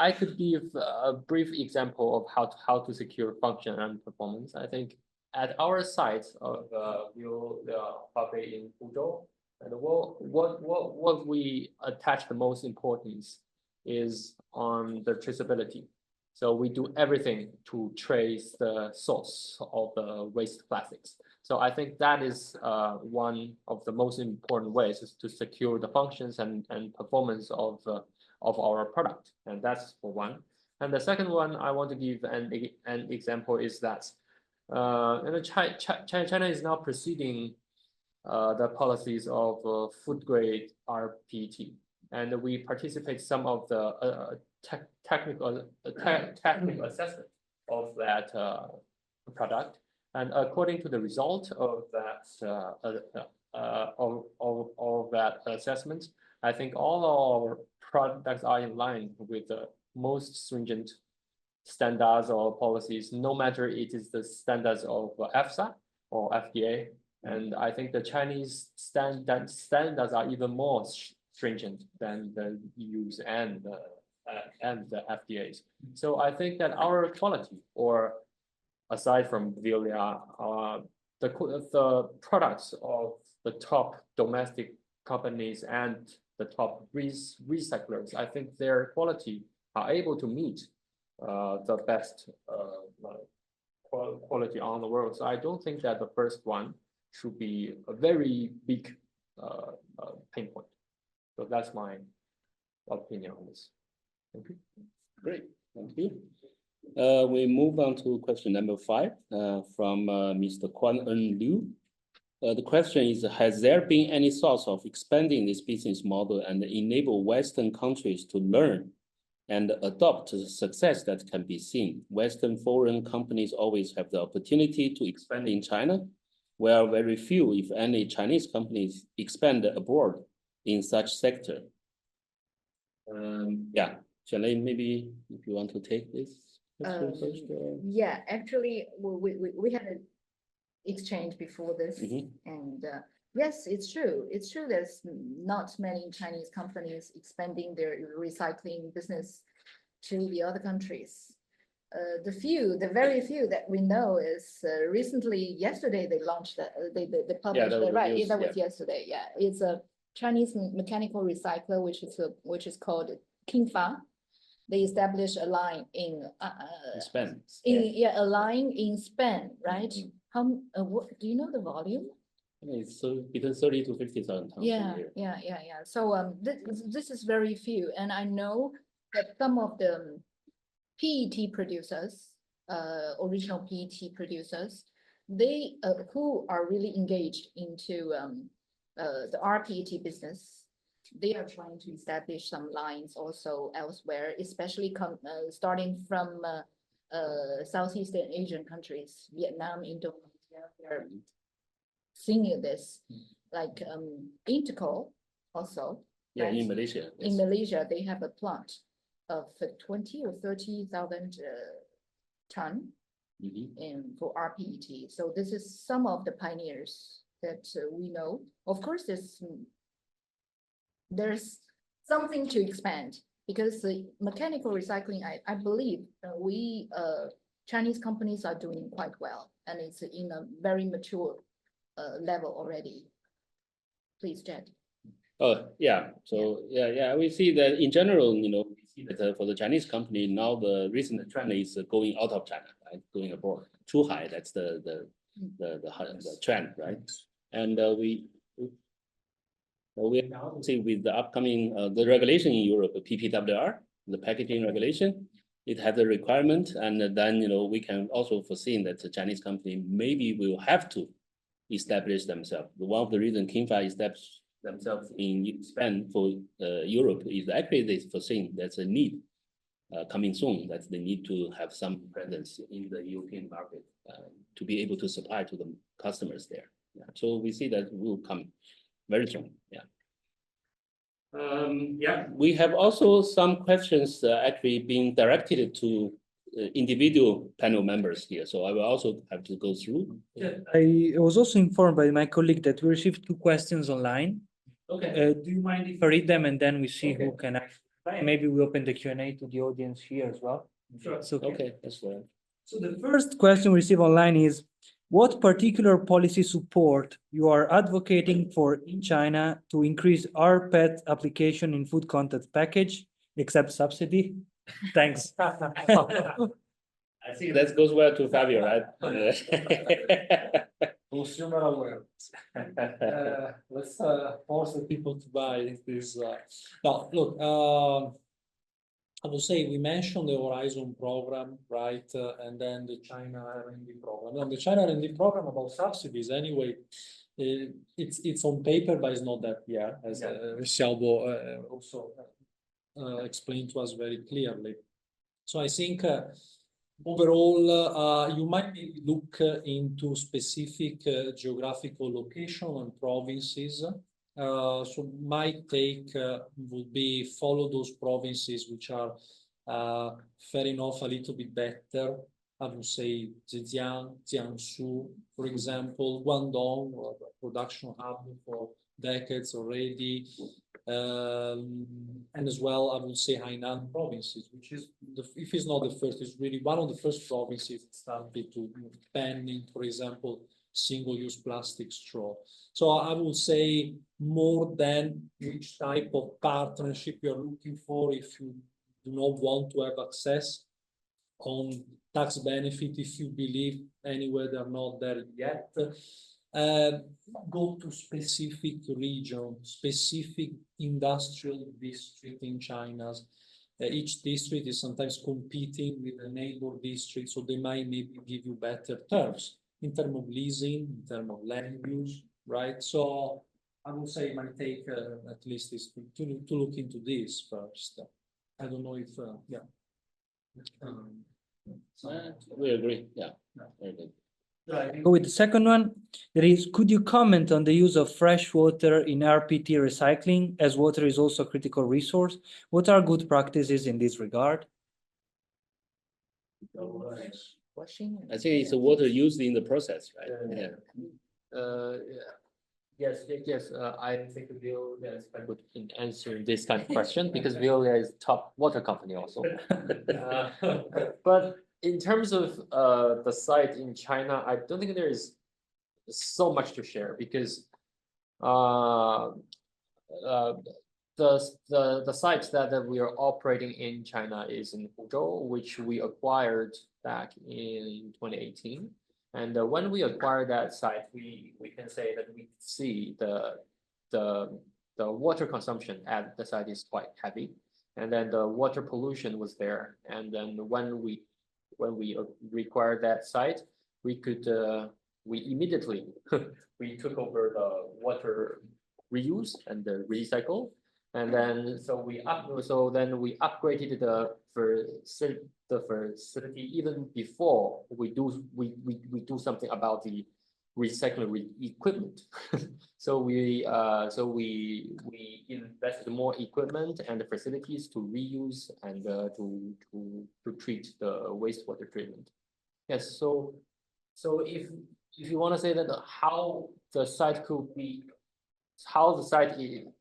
I could give a brief example of how to secure function and performance. I think at our site of Huawei in Fuzhou, and what we attach the most importance is on the traceability. So we do everything to trace the source of the waste plastics. So I think that is one of the most important ways is to secure the functions and performance of our product, and that's for one. And the second one I want to give an example is that China is now proceeding the policies of food grade rPET, and we participate some of the technical assessment of that product. And according to the result of that assessment, I think all our products are in line with the most stringent standards or policies, no matter it is the standards of EFSA or FDA. And I think the Chinese standards are even more stringent than the EU's and the FDA's. So I think that our quality, or aside from Veolia, the products of the top domestic companies and the top recyclers, I think their quality are able to meet the best quality on the world. So I don't think that the first one should be a very big pain point. So that's my opinion on this. Thank you. Great, thank you. We move on to question number 5 from Mr. Quan En Liu. The question is, has there been any source of expanding this business model and enable Western countries to learn and adopt the success that can be seen? Western foreign companies always have the opportunity to expand in China, where very few, if any, Chinese companies expand abroad in such sector. Yeah, Xianlei, maybe if you want to take this question first. Yeah, actually, we had an exchange before this, and yes, it's true. It's true. There's not many Chinese companies expanding their recycling business to the other countries. The very few that we know is recently, yesterday they launched, they published, right? That was yesterday. Yeah, it's a Chinese mechanical recycler, which is called Kingfa. They established a line in Spain. A line in Spain, right? How what do you know the volume? It's between 30 to 50,000 tons a year. Yeah. So this is very few, and I know that some of the PET producers, original PET producers, they who are really engaged into the rPET business, they are trying to establish some lines also elsewhere, especially starting from Southeast Asian countries, Vietnam, Indonesia. They're seeing this, like Interco also. Yeah, right? in Malaysia. In Malaysia, they have a plant of 20 or 30,000 ton and for rPET. So this is some of the pioneers that we know. Of course, there's something to expand, because the mechanical recycling, I believe Chinese companies are doing quite well, and it's in a very mature level already. Please, Jed. Oh, yeah. So yeah, we see that in general, we see that for the Chinese company now, the recent trend is going out of China, right? Going abroad. Too high. That's the trend, right? And we now see with the upcoming the regulation in Europe, PPWR, the packaging regulation, it has a requirement, and then we can also foresee that the Chinese company maybe will have to establish themselves. One of the reasons Kingfa established themselves in Spain for Europe is actually they foreseen there's a need coming soon, that they need to have some presence in the European market to be able to supply to the customers there. Yeah. So we see that will come very soon. Yeah. Yeah, we have also some questions actually being directed to individual panel members here. So I will also have to go through. I was also informed by my colleague that we received 2 questions online. Okay. Do you mind if I read them and then we see who Okay. can actually reply? Maybe we open the Q&A to the audience here as well. Sure. It's okay. Okay, that's fine. So the first question we received online is, what particular policy support you are advocating for in China to increase rPET application in food content package, except subsidy? Thanks. I think that goes well to Fabio, right? Consumer awareness. Let's force the people to buy this. No, look, I would say we mentioned the Horizon program, right? And then the China R&D program. Now, the China R&D program about subsidies, anyway, it's on paper, but it's not that yet, as Xiaobo also explained to us very clearly. So I think overall, you might look into specific geographical location and provinces. So my take would be follow those provinces which are fair enough, a little bit better. I would say Zhejiang, Jiangsu, for example, Guangdong, production hub for decades already. And as well, I would say Hainan provinces, which is, if it's not the first, it's really one of the first provinces that started to banning, for example, single-use plastic straw. So I would say more than which type of partnership you're looking for, if you do not want to have access on tax benefit, if you believe anywhere they're not there yet, go to specific region, specific industrial district in China. Each district is sometimes competing with a neighbor district, so they might maybe give you better terms in terms of leasing, in terms of land use, right? So I would say my take at least is to look into this first. I don't know if, yeah. We agree, yeah. Very good. Go with the second one. That is, could you comment on the use of fresh water in RPT recycling, as water is also a critical resource? What are good practices in this regard? I think it's the water used in the process, right? Yes, I think Veolia is quite good in answering this kind of question because Veolia is top water company also. But in terms of the site in China, I don't think there is so much to share because the site that we are operating in China is in Huzhou, which we acquired back in 2018. And when we acquired that site, we can say that we see the water consumption at the site is quite heavy, and then the water pollution was there. And then when we required that site, we immediately we took over the water reuse and the recycle. And then then we upgraded the facility even before we do something about the recycling equipment. So we invested more equipment and the facilities to reuse and to treat the wastewater treatment. Yes, so if you want to say that how the site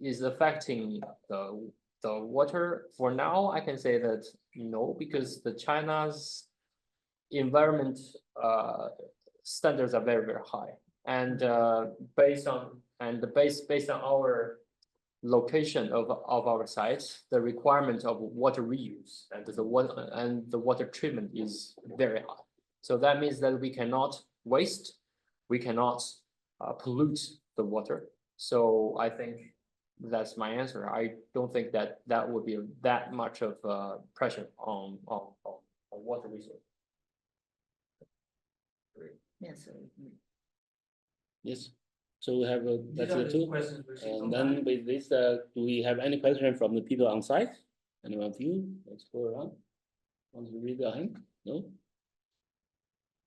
is affecting the water, for now, I can say that no, because the China's environment standards are very, very high. And based on our location of our sites, the requirement of water reuse and the water treatment is very high. So that means that we cannot waste, we cannot pollute the water. So I think that's my answer. I don't think that would be that much of pressure on water resource. Yes. Yes. So we have that's the two. And then with this, do we have any question from the people on site? Anyone of you? Let's go around. Want to read the hand? No?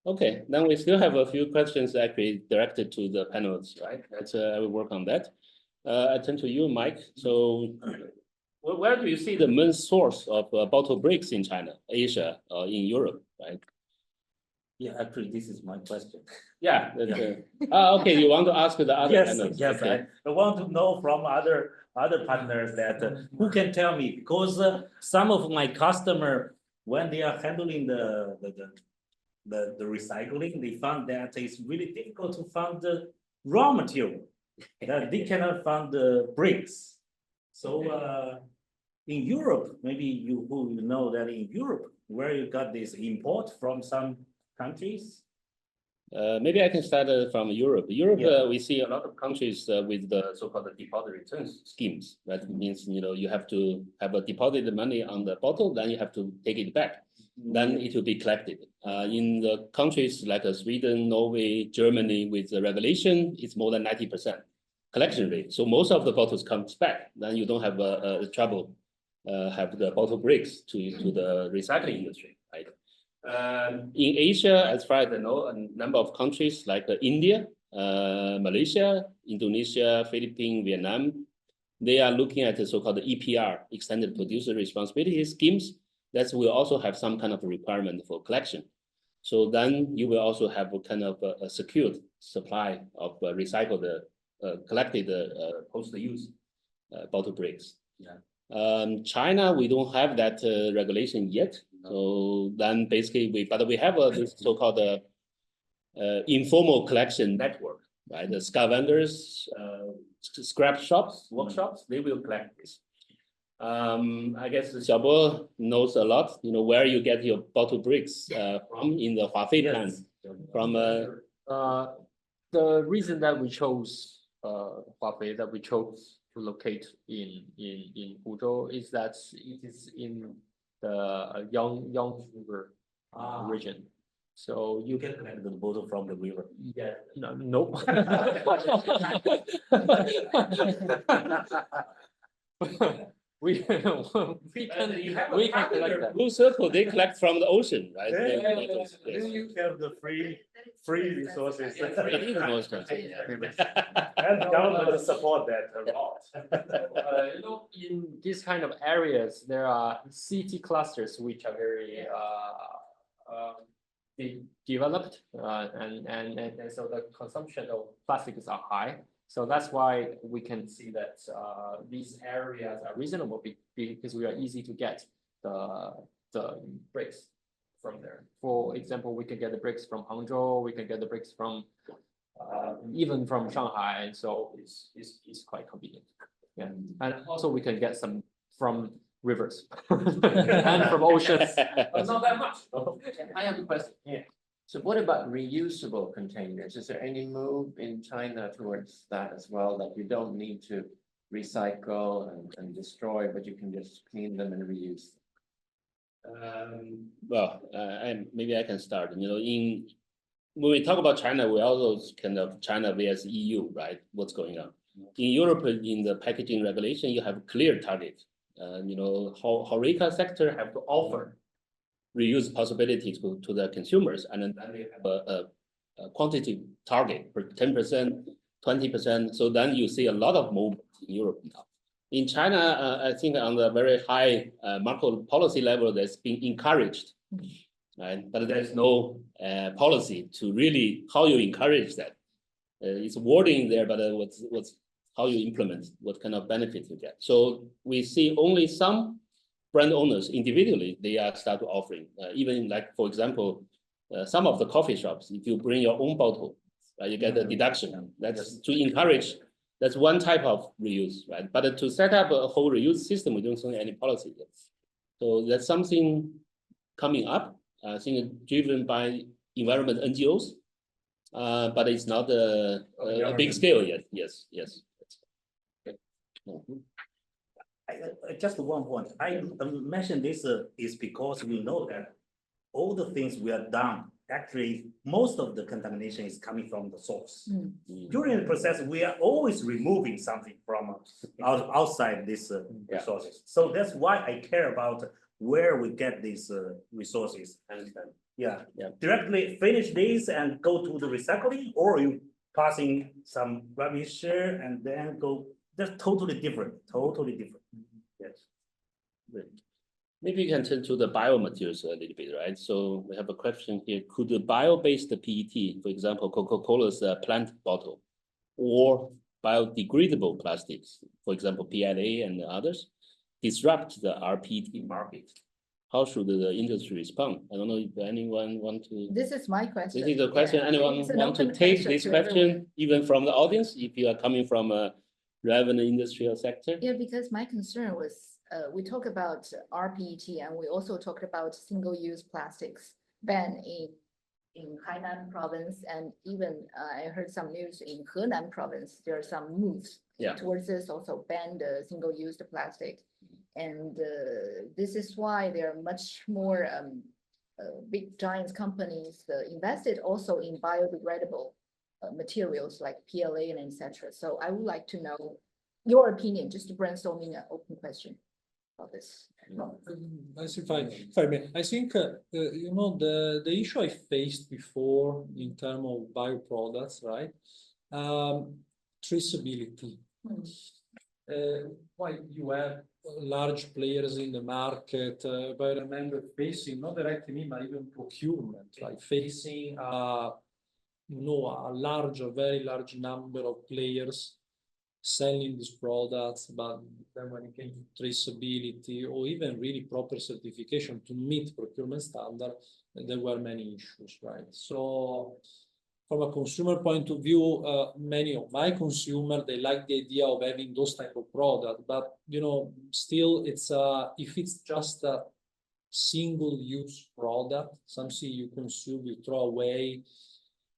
Okay, then we still have a few questions actually directed to the panelists, right? That's I will work on that. I turn to you, Mike. So, where do you see the main source of bottle breaks in China, Asia, or in Europe, right? Yeah, actually, this is my question. Yeah. Okay. You want to ask the other Yes, panelists? yes, Okay. I want to know from other partners that who can tell me, because some of my customer, when they are handling the recycling, they found that it's really difficult to find the raw material. That they cannot find the bricks. So in Europe, maybe you know that in Europe, where you got this import from some countries. Maybe I can start from Europe. Europe, Yeah. we see a lot of countries with the so-called deposit return schemes. That means, you have to have a deposited money on the bottle, then you have to take it back. Then it will be collected. In the countries like Sweden, Norway, Germany, with the regulation, it's more than 90% collection rate. So most of the bottles comes back. Then you don't have trouble have the bottle breaks to the recycling industry, right? In Asia, as far as I know, a number of countries like India, Malaysia, Indonesia, Philippines, Vietnam, they are looking at the so-called EPR, extended producer responsibility schemes. That will also have some kind of a requirement for collection. So then you will also have a kind of a secured supply of recycled, collected post-use bottle breaks. Yeah. China, we don't have that regulation yet. So then basically we have this so-called informal collection network, right? The scavengers, scrap shops, workshops, they will collect this. I guess Xiaobo knows a lot, where you get your bottle bricks from in the Huafei plant. From the reason that we chose Huafei, that we chose to locate in Huzhou, is that it is in the Yangtze River region. So You can collect the bottle from the river. yeah, nope. we can collect that. Blue Circle, they collect from the ocean, right? Then you have the free resources. And government support that a lot. In these kind of areas, there are city clusters which are very developed, and so the consumption of plastics are high. So that's why we can see that these areas are reasonable because we are easy to get the bricks from there. For example, we can get the bricks from Hangzhou, we can get the bricks from even from Shanghai, and so it's quite convenient. Yeah, and also we can get some from rivers and from oceans, but not that much. I have a question. Yeah. So what about reusable containers? Is there any move in China towards that as well, that you don't need to recycle and destroy, but you can just clean them and reuse them? Maybe I can start. When we talk about China, we also kind of China vs EU, right? What's going on in Europe? In the packaging regulation, you have a clear target. HoReCa sector have to offer reuse possibility to the consumers, and then they have a quantity target for 10%, 20%. So then you see a lot of movement in Europe now. In China, I think on the very high macro policy level, that's being encouraged, right? But there's no policy to really how you encourage that. It's wording there, but what's how you implement, what kind of benefits you get. So we see only some brand owners individually, they are start offering, even like, for example, some of the coffee shops, if you bring your own bottle, you get a deduction. That's to encourage, that's one type of reuse, right? But to set up a whole reuse system, we don't see any policy yet. So that's something coming up, I think driven by environment NGOs, but it's not a big scale yet. Yes. Just one point. I mentioned this is because we know that all the things we have done, actually, most of the contamination is coming from the source. During the process, we are always removing something from outside these resources. So that's why I care about where we get these resources. Understand. Yeah, Yeah. directly finish this and go to the recycling, or you passing some rubbish and then go. That's totally different. Totally different. Yes. Maybe you can turn to the biomaterials a little bit, right? So we have a question here. Could the bio-based PET, for example, Coca-Cola's plant bottle, or biodegradable plastics, for example, PLA and others, disrupt the rPET market? How should the industry respond? I don't know if anyone want to. This is my question. This is the question. Yeah. Anyone It's an want to open take question this to question, everyone. even from the audience, if you are coming from a relevant industrial sector? Yeah, because my concern was, we talk about rPET and we also talked about single-use plastics ban in Hainan province, and even I heard some news in Henan province, there are some moves Yeah. towards this, also ban the single-use plastic. And this is why there are much more big giant companies invested also in biodegradable materials like PLA and etc. So I would like to know your opinion, just brainstorming an open question about this. I see, if I may, I think, you know, the issue I faced before in terms of bioproducts, right? Traceability. Why you have large players in the market, but I remember facing, not directly me, but even procurement, like facing, you know, a very large number of players selling these products, but then when it came to traceability or even really proper certification to meet procurement standard, there were many issues, right? So from a consumer point of view, many of my consumers, they like the idea of having those type of product, but you know, still it's if it's just a single-use product, something you consume, you throw away,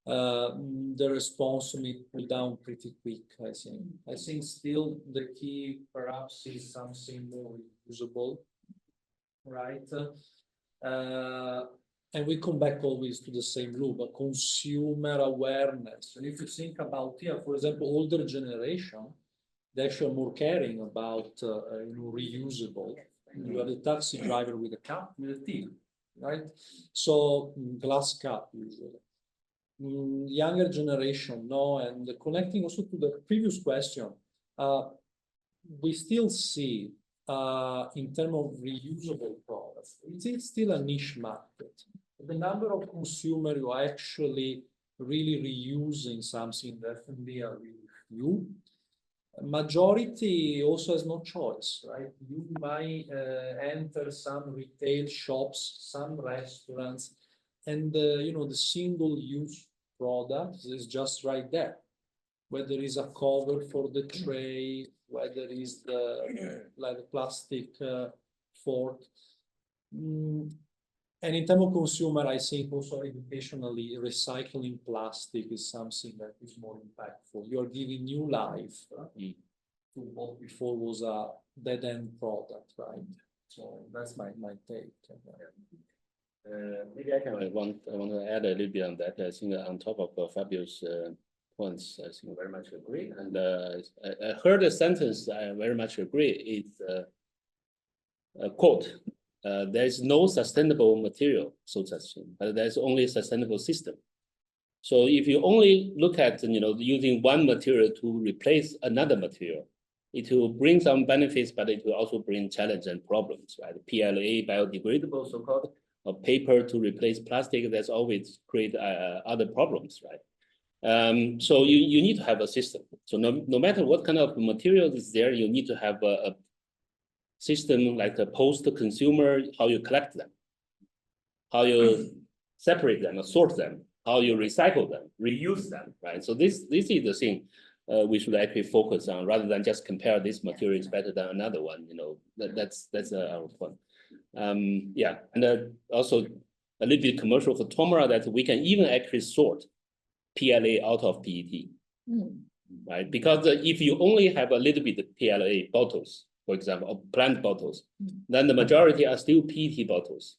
the response may cool down pretty quick, I think. I think still the key perhaps is something more reusable, right? And we come back always to the same loop, a consumer awareness. And if you think about here, for example, older generation, they actually are more caring about you know, reusable. You have a taxi driver with a cup, with a tea, right? So glass cup usually. Younger generation, no, and connecting also to the previous question, we still see in terms of reusable products, it's still a niche market. The number of consumers who are actually really reusing something definitely are really few. Majority also has no choice, right? You might enter some retail shops, some restaurants, and you know, the single-use product is just right there. Whether it's a cover for the tray, whether it's the like the plastic fork. And in terms of consumer, I think also educationally, recycling plastic is something that is more impactful. You're giving new life to what before was a dead-end product, right? So that's my take. Maybe I want to add a little bit on that. I think on top of Fabio's points, I think I very much agree. And I heard a sentence I very much agree. It's a quote. There is no sustainable material, so such thing, but there's only a sustainable system. So if you only look at, you know, using one material to replace another material, it will bring some benefits, but it will also bring challenges and problems, right? PLA, biodegradable, so-called, or paper to replace plastic, that's always create other problems, right? So you need to have a system. So no matter what kind of material is there, you need to have a system like a post-consumer, how you collect them, how you separate them, sort them, how you recycle them, reuse them, right? So this is the thing we should actually focus on, rather than just compare this material is better than another one. You know, that's our point. Yeah, and also a little bit commercial for Tomra that we can even actually sort PLA out of PET, right? Because if you only have a little bit of PLA bottles, for example, or plant bottles, then the majority are still PET bottles.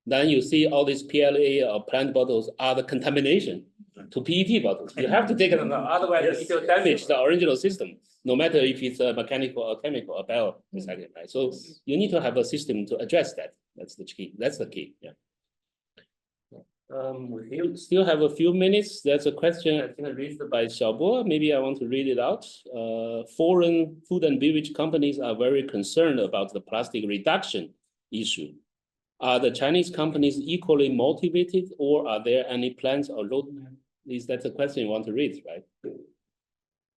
Then you see all these PLA or plant bottles are the contamination to PET bottles. You have to take it out, otherwise it will damage the original system, no matter if it's a mechanical or chemical or bio recycling, right? So you need to have a system to address that. That's the key. That's the key. Yeah. We still have a few minutes. There's a question I think raised by Xiaobo. Maybe I want to read it out. Foreign food and beverage companies are very concerned about the plastic reduction issue. Are the Chinese companies equally motivated, or are there any plans or roadmap? Is that the question you want to read, right?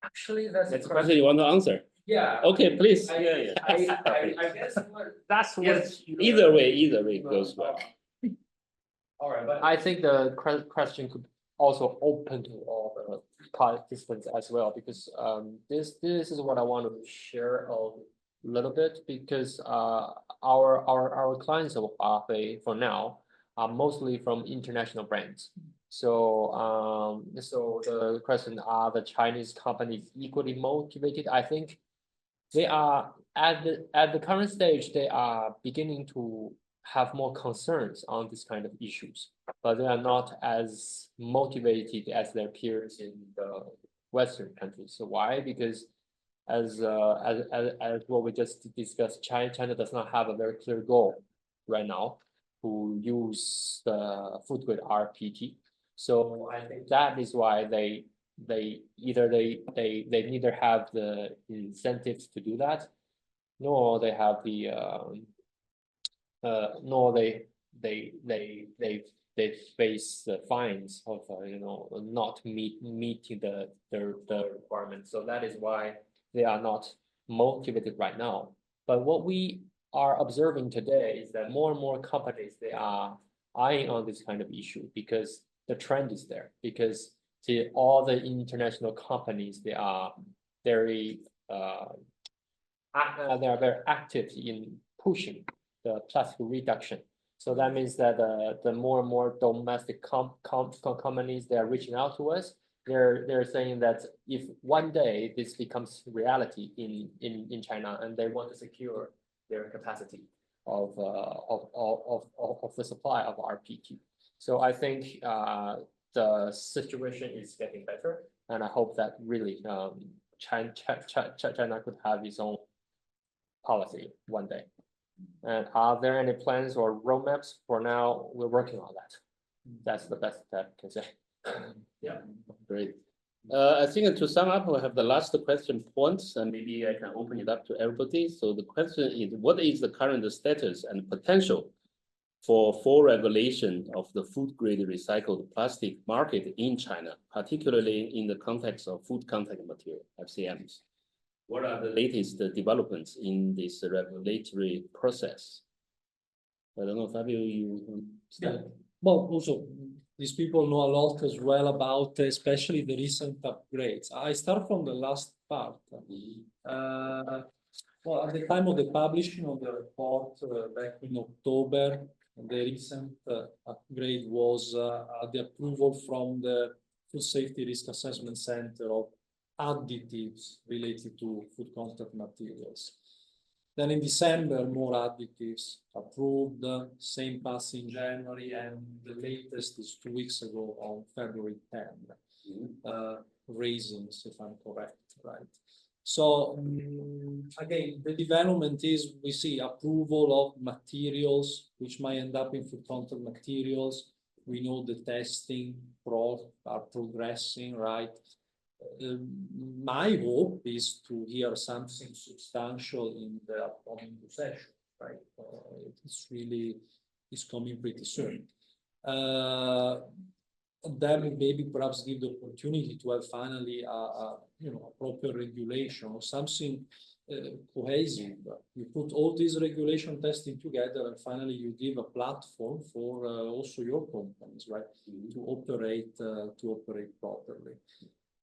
Actually, That's the question you want to answer. Yeah. Okay, please. I guess That's what. Yes. Either way it goes well. All right, but I think the question could also open to all the participants as well, because this is what I want to share a little bit, because our clients of Huawei for now are mostly from international brands. So so the question, are the Chinese companies equally motivated? I think they are at the current stage, they are beginning to have more concerns on this kind of issues, but they are not as motivated as their peers in the Western countries. So why? Because as what we just discussed, China does not have a very clear goal right now to use the food grade RPT. So I think that is why they neither have the incentives to do that, nor they have the nor they face the fines of not meeting their requirements. So that is why they are not motivated right now. But what we are observing today is that more and more companies, they are eyeing on this kind of issue, because the trend is there, because all the international companies, they are very active in pushing the plastic reduction. So that means that the more and more domestic companies, they are reaching out to us. They're saying that if one day this becomes reality in China, and they want to secure their capacity of the supply of RPT. So I think the situation is getting better, and I hope that really China could have its own policy one day. And are there any plans or roadmaps? For now, we're working on that. That's the best that I can say. Yeah, great. I think to sum up, we have the last question points, and maybe I can open it up to everybody. So the question is, what is the current status and potential for full regulation of the food grade recycled plastic market in China, particularly in the context of food contact material, FCMs? What are the latest developments in this regulatory process? I don't know, Fabio, you Yeah. Well, also, these people know a lot as well about, especially the recent upgrades. I start from the last part. Well, at the time of the publishing of the report back in October, the recent upgrade was the approval from the Food Safety Risk Assessment Center of additives related to food contact materials. Then in December, more additives approved, same pass in January, and the latest is 2 weeks ago on February 10. Raisins, if I'm correct, right? So again, the development is we see approval of materials which might end up in food contact materials. We know the testing are progressing, right? My hope is to hear something substantial in the upcoming session, right? It's coming pretty soon. Then maybe perhaps give the opportunity to have finally a proper regulation or something cohesive. You put all these regulation testing together, and finally you give a platform for also your companies, right, to operate properly.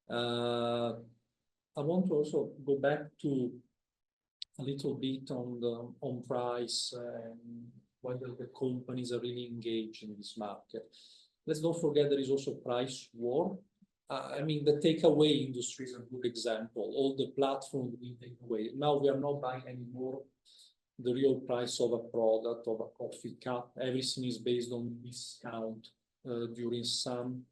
I want to also go back to a little bit on price and whether the companies are really engaged in this market. Let's not forget there is also price war. I mean, the takeaway industry is a good example. All the platforms we take away. Now we are not buying anymore the real price of a product, of a coffee cup. Everything is based on discount during some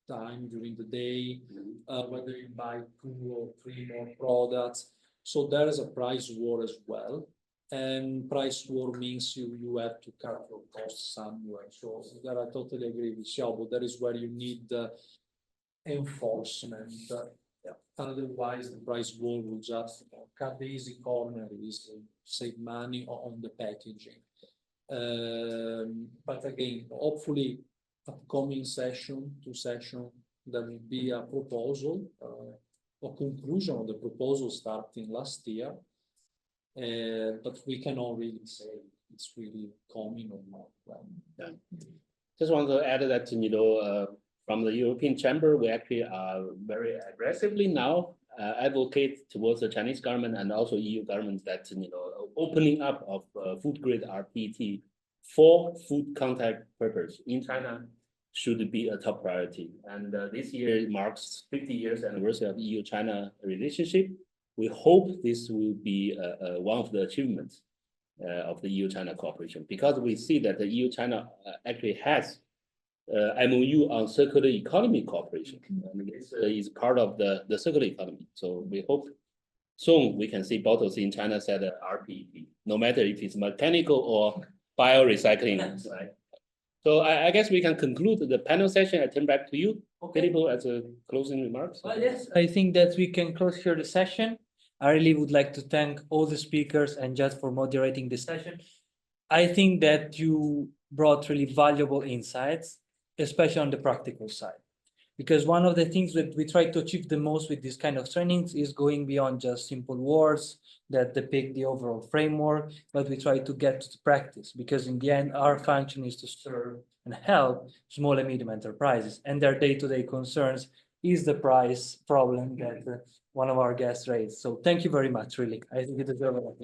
time during the day, whether you buy 2 or 3 more products. So there is a price war as well. And price war means you have to cut your costs somewhere. So there I totally agree with Xiaobo. That is where you need enforcement. Yeah. Otherwise, the price war will just cut the easy corner, is save money on the packaging. But again, hopefully, upcoming two session, there will be a proposal, a conclusion of the proposal starting last year. But we cannot really say it's really coming or not. Yeah. Just want to add that, from the European Chamber, we actually are very aggressively now advocate towards the Chinese government and also EU government that, opening up of food grade rPET for food contact purpose in China should be a top priority. And this year marks 50 years anniversary of EU-China relationship. We hope this will be one of the achievements of the EU-China cooperation, because we see that the EU-China actually has MOU on circular economy cooperation. And this is part of the circular economy. So we hope soon we can see bottles in China set rPET, no matter if it's mechanical or biorecycling. Right? So I guess we can conclude the panel session. I turn back to you, Filippo, as a closing remarks. Well, yes, I think that we can close here the session. I really would like to thank all the speakers and just for moderating the session. I think that you brought really valuable insights, especially on the practical side. Because one of the things that we try to achieve the most with this kind of trainings is going beyond just simple words that depict the overall framework, but we try to get to the practice, because in the end, our function is to serve and help small and medium enterprises, and their day-to-day concerns is the price problem that one of our guests raised. So thank you very much, really. I think you deserve a lot.